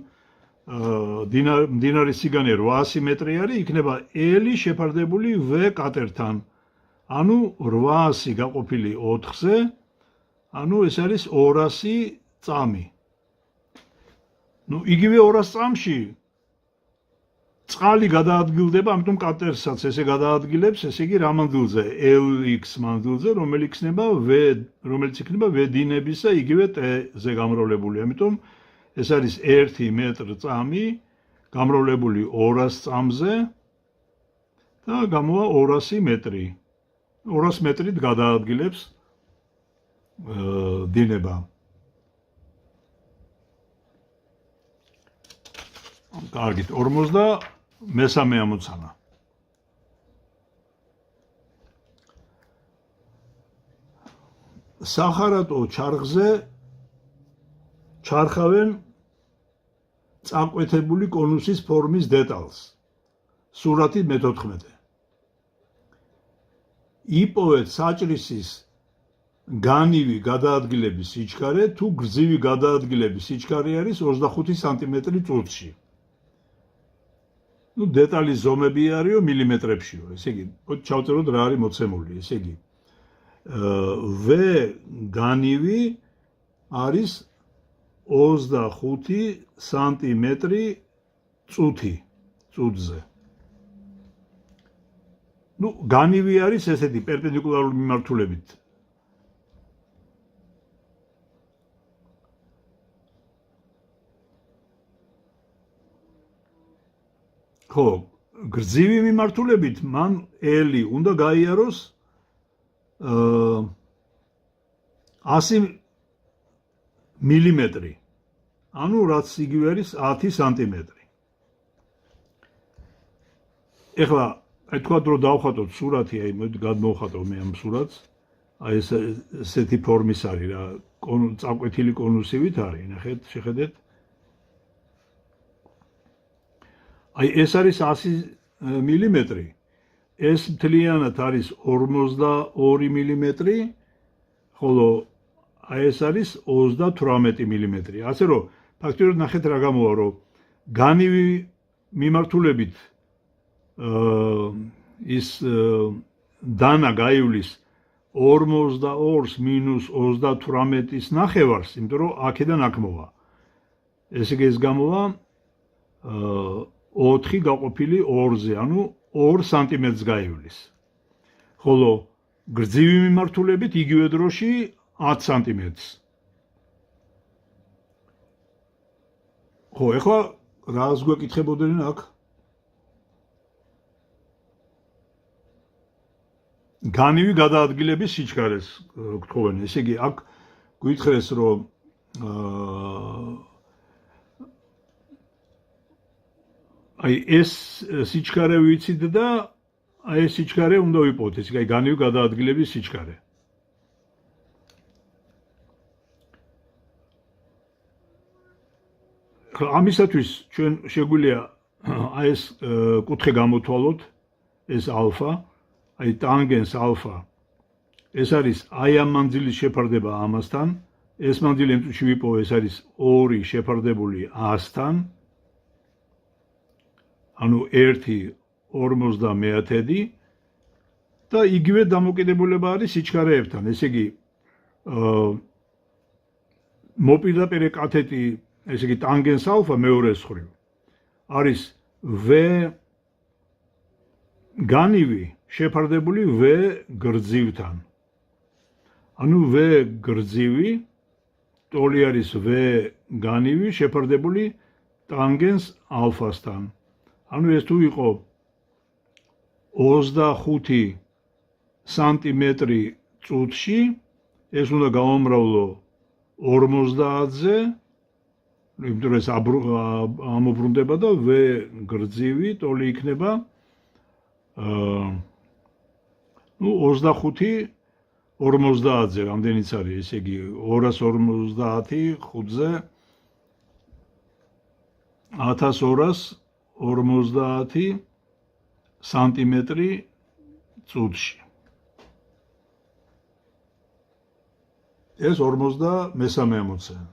მდინარის სიგანე 800 მეტრი არის, იქნება L შეფარდებული V კატერთან. ანუ 800 გაყოფილი 4-ზე, ანუ ეს არის 200 წამი. ნუ იგივე 200 წამში წყალი გადაადგილდება, ამიტომ კატერსაც ესე გადაადგილებს, ესე იგი რა მანძილზე? LX მანძილზე, რომელიც იქნება V დინებისა იგივე T-ზე გამრავლებული. ამიტომ ეს არის 1 მეტр წამი გამრავლებული 200 წამზე და გამოვა 200 მეტრი. 200 მეტრით გადაადგილებს დინება. კარგით, 43 ამოცანა. სახარატო ჩარხზე ჩარხავენ წაკვეთებული კონუსის ფორმის დეტალს. სურათი მე-14. იპოვეთ საჭრისის განივი გადაადგილების სიჩქარე, თუ გრძივი გადაადგილების სიჩქარე არის 25 სანტიმეტრი წუთში. ნუ დეტალის ზომები არისო მილიმეტრებშიო. ესე იგი, ჩავწეროთ რა არის მოცემული. ესე იგი, V განივი არის 25 სანტიმეტრი წუთზე. ნუ განივი არის ესეთი პერპენდიკულარული მიმართულებით. ხო, გრძივი მიმართულებით მან L უნდა გაიაროს 100 მილიმეტრი. ანუ რაც იგივე არის 10 სანტიმეტრი. ეხლა აი თქვა რომ დავხატოთ სურათი, აი მოდი გადმოვხატო მე ამ სურათს. აი ესეთი ფორმის არის რა, წაკვეთილი კონუსივით არის, ნახეთ, შეხედეთ. აი ეს არის 100 მილიმეტრი. ეს მთლიანად არის 52 მილიმეტრი, ხოლო აი ეს არის 38 მილიმეტრი. ასე რომ ფაქტობრივად ნახეთ რა გამოვა, რომ განივი მიმართულებით ის დანა გაივლის 42-ს მინუს 38-ის ნახევარს, იმიტომ რომ აქედან აქ მოვა. ესე იგი ეს გამოვა 4 გაყოფილი 2-ზე, ანუ 2 სანტიმეტრს გაივლის. ხოლო გრძივი მიმართულებით იგივე დროში 10 სანტიმეტრს. ხო, ეხლა რას გვეკითხებოდნენ აქ? განივი გადაადგილების სიჩქარეს გთხოვენ. ესე იგი, აქ გვითხრეს, რომ აი ეს სიჩქარე ვიცით და აი ეს სიჩქარე უნდა ვიპოვოთ. ესე იგი, განივი გადაადგილების სიჩქარე. ამისათვის ჩვენ შეგვიძლია აი ეს კუთხე გამოთვალოთ, ეს ალფა, აი ტანგენს ალფა. ეს არის აი ამ მანძილის შეფარდება ამასთან, ეს მანძილი ამ წუთში ვიპოვე, ეს არის 2 შეფარდებული 100-თან. ანუ 1/50 და იგივე დამოკიდებულება არის სიჩქარეებთან. ესე იგი მოპირდაპირე კათეტი, ესე იგი ტანგენს ალფა მეორე მხრივ არის v განივი შეფარდებული v გრძივთან. ანუ v გრძივი ტოლი არის v განივი შეფარდებული ტანგენს ალფასთან. ანუ ეს თუ იყო 25 სანტიმეტრი წუთში, ეს უნდა გავამრავლო 50-ზე, იმიტომ რომ ეს ამობრუნდება და v გრძივი ტოლი იქნება 25 50-ზე, რამდენიც არის, ესე იგი 250 5-ზე 1250 სანტიმეტრი წუთში. ეს 53 ამოცანა.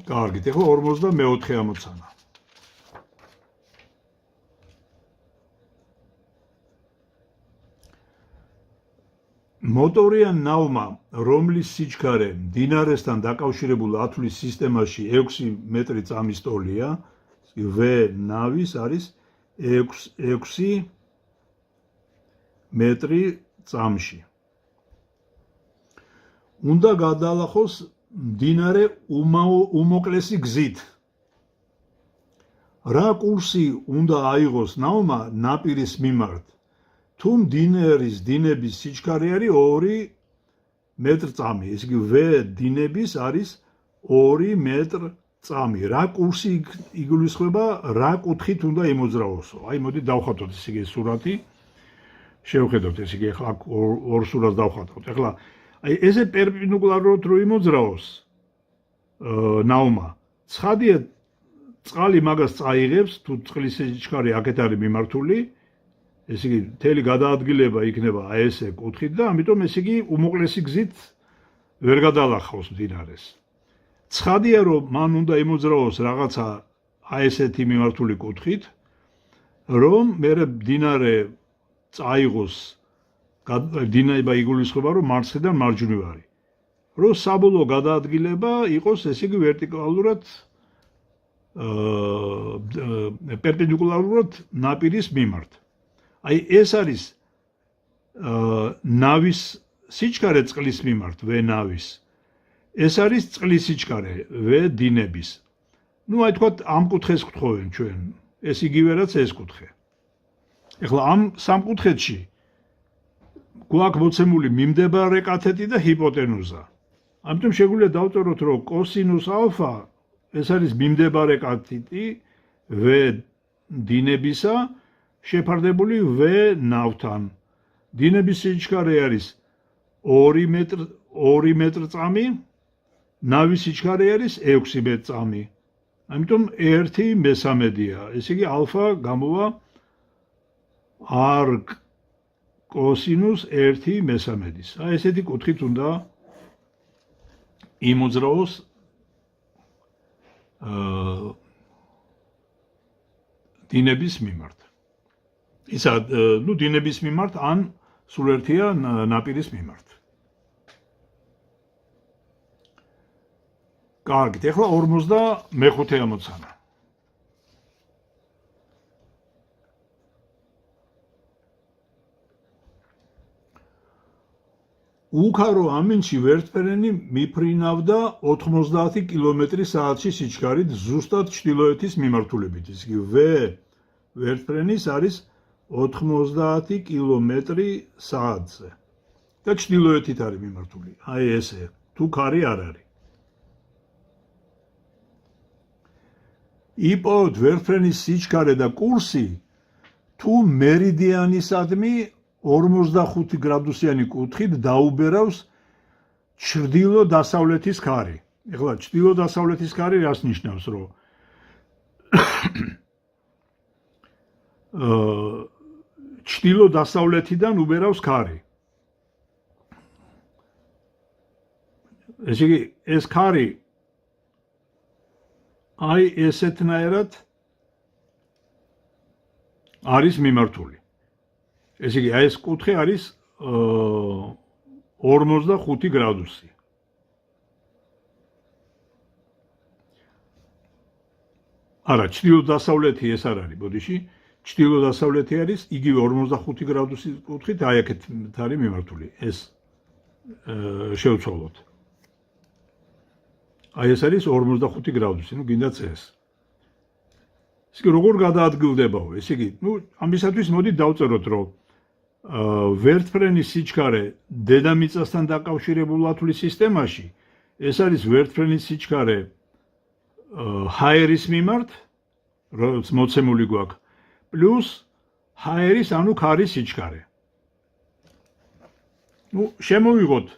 კარგით, ეხლა 54 ამოცანა. მოტორიან ნავმა, რომლის სიჩქარე მდინარესთან დაკავშირებულ ათვლის სისტემაში 6 მეტრი წამის ტოლია, V ნავის არის 6 მეტრი წამში. უნდა გადაალახოს მდინარე უმოკლესი გზით. რა კურსი უნდა აიღოს ნავმა ნაპირის მიმართ? თუ მდინარის დინების სიჩქარე არის 2 მეტრწამი, ესე იგი V დინების არის 2 მეტრწამი. რა კურსი იგულისხმება, რა კუთხით უნდა იმოძრავოსო? აი მოდი დავხატოთ ესე იგი სურათი. შევხედოთ ესე იგი ახლა ორ სურათს დავხატოთ. ახლა აი ესე პერპენდიკულარულად რო იმოძრავოს ნავმა, ცხადია წყალი მაგას წაიღებს, თუ წყლის სიჩქარე აქეთ არის მიმართული, ესე იგი მთელი გადაადგილება იქნება აი ესე კუთხით და ამიტომ ესე იგი უმოკლესი გზით ვერ გადაალახავს მდინარეს. ცხადია რომ მან უნდა იმოძრავოს რაღაცა აი ესეთი მიმართული კუთხით, რომ მე მდინარე წაიღოს, დინება იგულისხმება რომ მარცხნიდან მარჯვნივ არის. რომ საბოლოო გადაადგილება იყოს ესე იგი ვერტიკალურად პერპენდიკულარულად ნაპირის მიმართ. აი ეს არის ნავის სიჩქარე წყლის მიმართ, V ნავის. ეს არის წყლის სიჩქარე, V დინების. ნუ აი თქვა ამ კუთხეს გთხოვენ ჩვენ. ეს იგივე რაც ეს კუთხე. ეხლა ამ სამ კუთხეთში გვაქვს მოცემული მიმდებარე კათეტი და ჰიპოტენუზა. ამიტომ შეგვიძლია დავწეროთ, რომ კოსინუს ალფა ეს არის მიმდებარე კათეტი V დინებისა შეფარდებული V ნავთან. დინების სიჩქარე არის 2 მეტრწამი, ნავის სიჩქარე არის 6 მეტრწამი. ამიტომ 1/3-ია. ესე იგი ალფა გამოვა r კოსინუს 1/3-ის. აი ესეთი კუთხით უნდა იმოძრავოს დინების მიმართ. ისა, ნუ დინების მიმართ ან სულ ერთია ნაპირის მიმართ. კარგით, ეხლა 45 ამოცანა. უკარო ამინში ვერტფრენი მიფრინავდა 90 კმ/სთ სიჩქარით ზუსტად ჩრდილოეთის მიმართულებით. ის იგი V ვერტფრენის არის 90 კმ/სთ-ზე. და ჩრდილოეთით არის მიმართული. აი ესე, თუ ქარი არ არის. იპოვოთ ვერტფრენის სიჩქარე და კურსი, თუ მერიდიანისადმი 45 გრადუსიანი კუთხით დაუბერავს ჩრდილო-დასავლეთის ქარი. ეხლა ჩრდილო-დასავლეთის ქარი რას ნიშნავს, რომ ჩრდილო-დასავლეთიდან უბერავს ქარი. ესე იგი, ეს ქარი აი ესეთნაირად არის მიმართული. ესე იგი, აი ეს კუთხე არის 45 გრადუსი. არა, ჩრდილო-დასავლეთი ეს არ არის, ბოდიში. ჩრდილო-დასავლეთი არის იგივე 45 გრადუსის კუთხით, აი აქეთ არის მიმართული. ეს შევცვალოთ. აი ეს არის 45 გრადუსი, ნუ გინდაც ეს. ესე იგი, როგორ გადაადგილდებაო? ესე იგი, ნუ ამისათვის მოდით დავწეროთ, რომ ვერტფრენის სიჩქარე დედამიწასთან დაკავშირებულ ათვლის სისტემაში ეს არის ვერტფრენის სიჩქარე ჰაერის მიმართ, რომელიც მოცემული გვაქვს, პლუს ჰაერის, ანუ ქარის სიჩქარე. ნუ შემოვიღოთ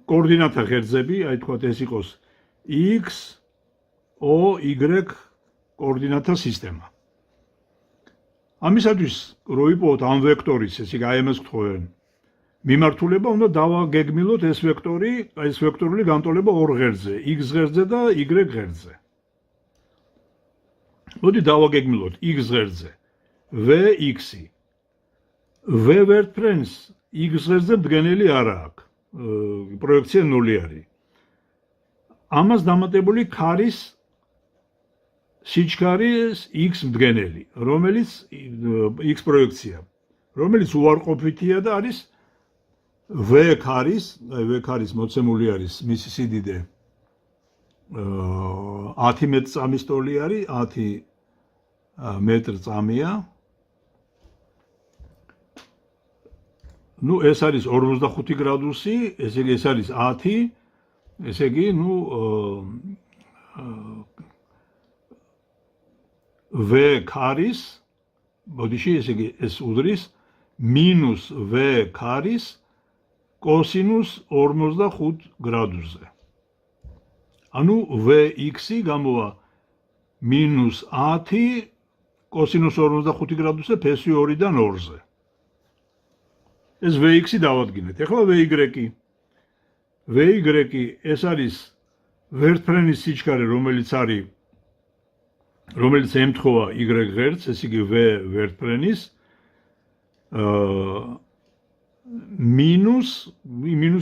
კოორდინატთა ღერძები, აი თქვათ ეს იყოს x, o, y კოორდინატთა სისტემა. ამისათვის რო იპოვოთ ამ ვექტორის, ესე იგი, აი ამას გთხოვენ, მიმართულება უნდა დავაგეგმილოთ ეს ვექტორი, ეს ვექტორული განტოლება ორ ღერძზე, x ღერძზე და y ღერძზე. მოდი დავაგეგმილოთ x ღერძზე, vx-ი. v ვერტფრენს x ღერძზე მდგენელი არ აქვს. პროექცია 0 არის. ამას დამატებული ქარის სიჩქარის x მდგენელი, რომელიც x პროექცია, რომელიც უარყოფითია და არის v ქარის, აი v ქარის მოცემული არის მისი სიდიდე 10 მეტრ-წამის ტოლი არის, 10 მეტრ-წამია. ნუ ეს არის 45 გრადუსი, ესე იგი ეს არის 10, ესე იგი ნუ v ქარის, ბოდიში, ესე იგი ეს უდრის მინუს v ქარის კოსინუს 45 გრადუსზე. ანუ vx-ი გამოვა მინუს 10 კოსინუს 45 გრადუსზე ფესი 2-დან 2-ზე. ეს vx-ი დავადგინეთ. ეხლა vy-ი. vy-ი ეს არის ვერტფრენის სიჩქარე, რომელიც ემთხოვა y ღერძს, ეს იგი v ვერტფრენის მინუს,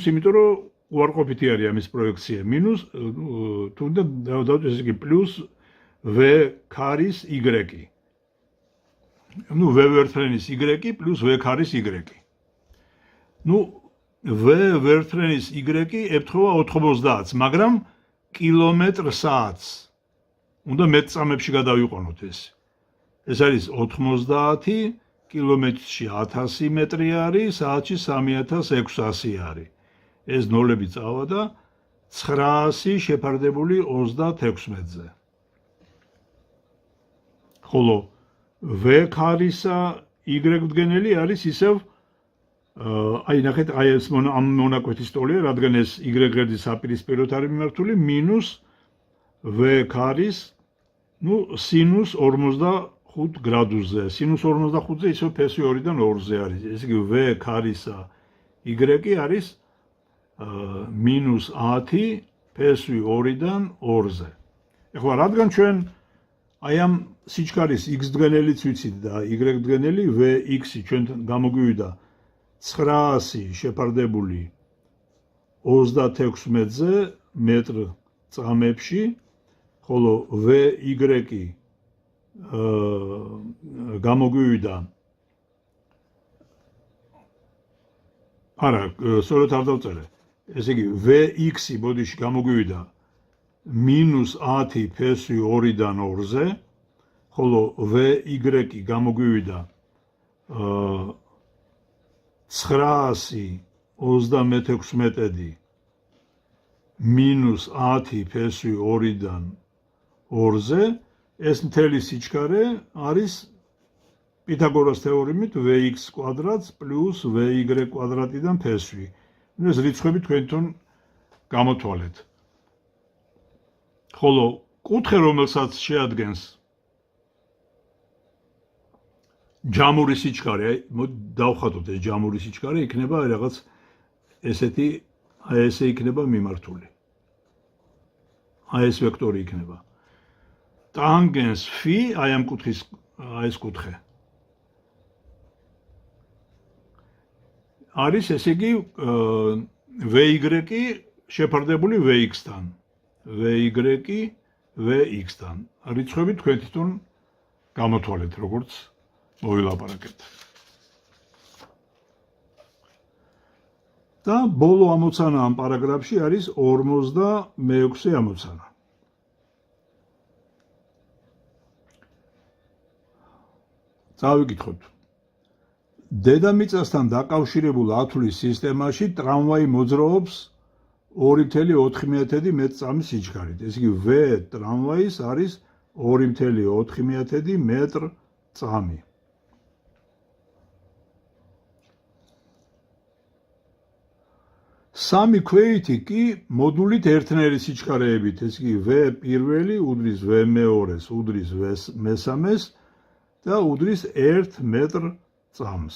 იმიტომ რომ უარყოფითი არის ამის პროექცია, მინუს თუნდაც დავწერთ ეს იგი პლუს v ქარის y-ი. ნუ v ვერტფრენის y-ი პლუს v ქარის y-ი. ნუ v ვერტფრენის y-ი ემთხოვა 90-ს, მაგრამ კილომეტр/საათს. უნდა მეტრ-წამებში გადავიყვანოთ ეს. ეს არის 90 კილომეტრში 1000 მეტრი არის, საათში 3600 არის. ეს ნოლები წავა და 900 შეფარდებული 36-ზე. ხოლო v ქარისა y მდგენელი არის ისევ აი ნახეთ, აი ეს ამ მონაკვეთის ტოლია, რადგან ეს y ღერძის საპირისპიროდ არის მიმართული, მინუს v ქარის, ნუ სინუს 45 გრადუსზე. სინუს 45-ზე ისევ ფესი 2-დან 2-ზე არის. ესე იგი v ქარისა y არის მინუს 10 ფესი 2-დან 2-ზე. ეხლა რადგან ჩვენ აი ამ სიჩქარის x მდგენელიც ვიცით და y მდგენელი vx-ი ჩვენთან გამოგვივიდა 900 შეფარდებული 36-ზე მეტრ-წამებში, ხოლო vy-ი გამოგვივიდა არა, სწორედ არ დავწერე. ესე იგი vx-ი ბოდიში გამოგვივიდა მინუს 10 ფესი 2-დან 2-ზე, ხოლო vy-ი გამოგვივიდა 936 მინუს 10 ფესი 2-დან 2-ზე. ეს მთელი სიჩქარე არის პითაგორას თეორემით vx კვადრატს პლუს vy კვადრატიდან ფესვი. ეს რიცხვები თქვენთან გამოთვალეთ. ხოლო კუთხე, რომელსაც შეადგენს ჯამური სიჩქარე, დავხატოთ ეს ჯამური სიჩქარე, იქნება რაღაც ესეთი, ესე იქნება მიმართული. ეს ვექტორი იქნება. ტანგენს φ, აი ამ კუთხის, ეს კუთხე. არის ესე იგი vy შეფარდებული vx-თან. vy vx-თან. რიცხვები თქვენ თვითონ გამოთვალეთ, როგორც მოვილაპარაკეთ. და ბოლო ამოცანა ამ პარაგრაფში არის 46 ამოცანა. წავიკითხოთ. დედამიწასთან დაკავშირებულ ათვლის სისტემაში ტრამვაი მოძრაობს 2.4 მეტრ/წამის სიჩქარით. ესე იგი, V ტრამვაის არის 2.4 მეტр/წამი. სამი ქვეითი კი მოდულით ერთნაირი სიჩქარეებით, ესე იგი, V პირველი უდრის V მეორეს, უდრის V მესამეს და უდრის 1 მეტр/წამს.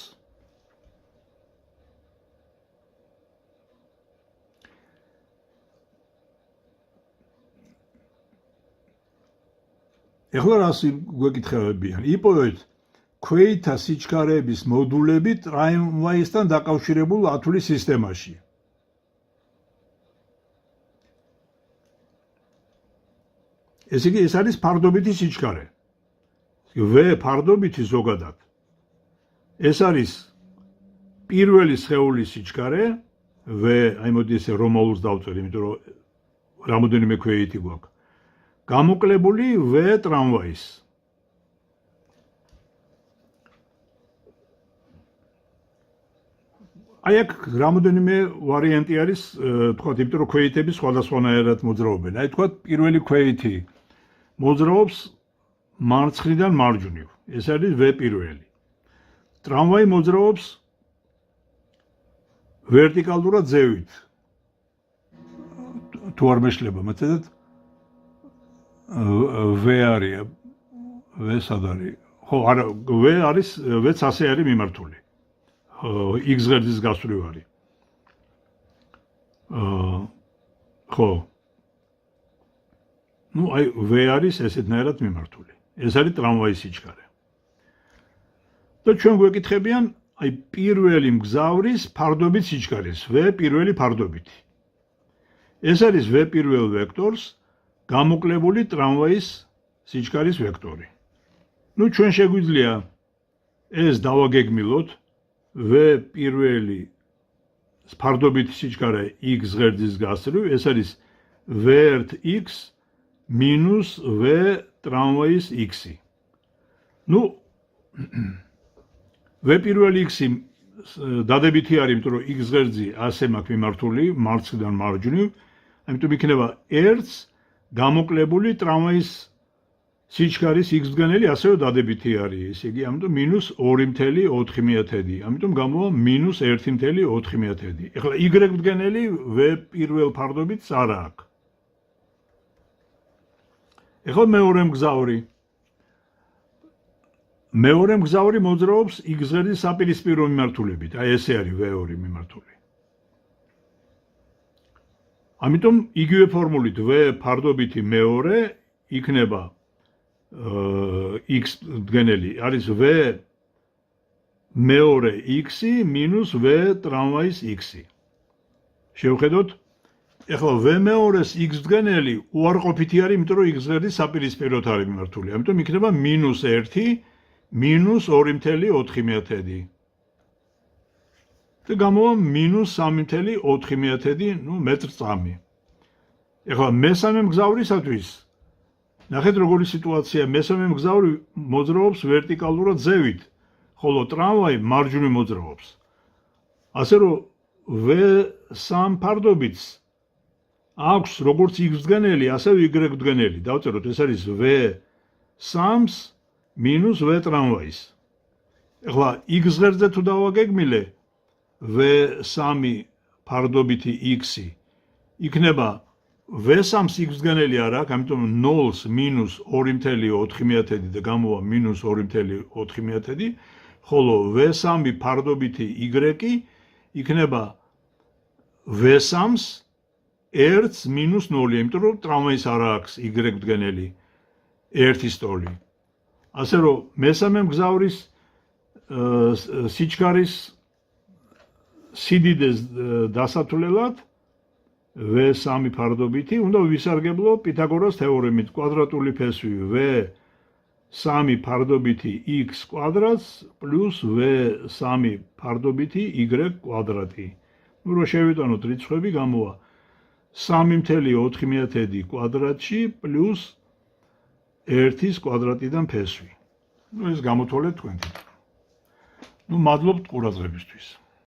ეხლა რას გვეკითხებიან? იპოვეთ ქვეითა სიჩქარეების მოდულები ტრამვაისთან დაკავშირებულ ათვლის სისტემაში. ესე იგი, ეს არის ფარდობითი სიჩქარე. V ფარდობითი ზოგადად. ეს არის პირველი სხეულის სიჩქარე, V, აი მოდი ესე რომაულს დავწერ, იმიტომ რომ რამოდენიმე ქვეითი გვაქვს. გამოკლებული V ტრამვაის. აი აქ რამოდენიმე ვარიანტი არის, თქვათ, იმიტომ რომ ქვეითები სხვადასხვანაირად მოძრაობენ. აი თქვათ, პირველი ქვეითი მოძრაობს მარცხნიდან მარჯვნივ. ეს არის V პირველი. ტრამვაი მოძრაობს ვერტიკალურად ზევით. თუ არ მეშლება, მეთქეთ V არის, V სად არის? ხო, არა, V არის, V-ც ასე არის მიმართული. X ღერძის გასწვრივ არის. ხო. ნუ აი V არის ესეთნაირად მიმართული. ეს არის ტრამვაის სიჩქარე. და ჩვენ გვეკითხებიან აი პირველი მგზავრის ფარდობით სიჩქარეს, V პირველი ფარდობითი. ეს არის V პირველ ვექტორს გამოკლებული ტრამვაის სიჩქარის ვექტორი. ნუ ჩვენ შეგვიძლია ეს დავაგეგმილოთ, V პირველი ფარდობითი სიჩქარე X ღერძის გასწვრივ, ეს არის V1x minus V ტრამვაის x-ი. ნუ V პირველი x-ი დადებითი არის, იმიტომ რომ X ღერძი ასე მაქვს მიმართული მარცხნიდან მარჯვნივ, ამიტომ იქნება 1 გამოკლებული ტრამვაის სიჩქარის x-დგენელი ასევე დადებითი არის, ესე იგი, ამიტომ -2.4, ამიტომ გამოვა -1.4. ეხლა y-დგენელი V პირველ ფარდობითს არ აქვს. ეხლა მეორე მგზავრი. მეორე მგზავრი მოძრაობს X ღერძის საპირისპირო მიმართულებით, აი ესე არის V2 მიმართული. ამიტომ იგივე ფორმულით V ფარდობითი მეორე იქნება X დგენელი არის V მეორე x-ი minus V ტრამვაის x-ი. შევხედოთ, ეხლა V მეორეს X დგენელი უარყოფითი არის, იმიტომ რომ X ღერძის საპირისპიროდ არის მიმართული. ამიტომ იქნება -1 minus 2.4. და გამოვა -3.4, ნუ მეტr/წამი. ეხლა მესამე მგზავრისათვის ნახეთ როგორი სიტუაცია, მესამე მგზავრი მოძრაობს ვერტიკალურად ზევით, ხოლო ტრამვაი მარჯვნივ მოძრაობს. ასე რომ V3 ფარდობითს აქვს როგორც X დგენელი, ასევე Y დგენელი. დავწეროთ, ეს არის V3-ს minus V ტრამვაის. ეხლა x ღერძზე თუ დავაგეგმილე v3 ფარდობითი x-ი იქნება v3-ს x-განელი არ აქვს, ამიტომ 0-ს -2.4 და გამოვა -2.4, ხოლო v3 ფარდობითი y-ი იქნება v3-ს 1-ს -0, იმიტომ რომ ტრამვაის არ აქვს y-დგენელი 1-ის ტოლი. ასე რომ მესამე მგზავრის სიჩქარის სიდიდეს დასათვლელად v3 ფარდობითი უნდა ვისარგებლო პითაგორას თეორემით, კვადრატული ფესვი v3 ფარდობითი x კვადრატს პლუს v3 ფარდობითი y კვადრატი. რომ შევიტანოთ რიცხვები, გამოვა 3.4 კვადრატში პლუს 1-ის კვადრატიდან ფესვი. ეს გამოთვალეთ თქვენ. მადლობთ ყურადღებისთვის.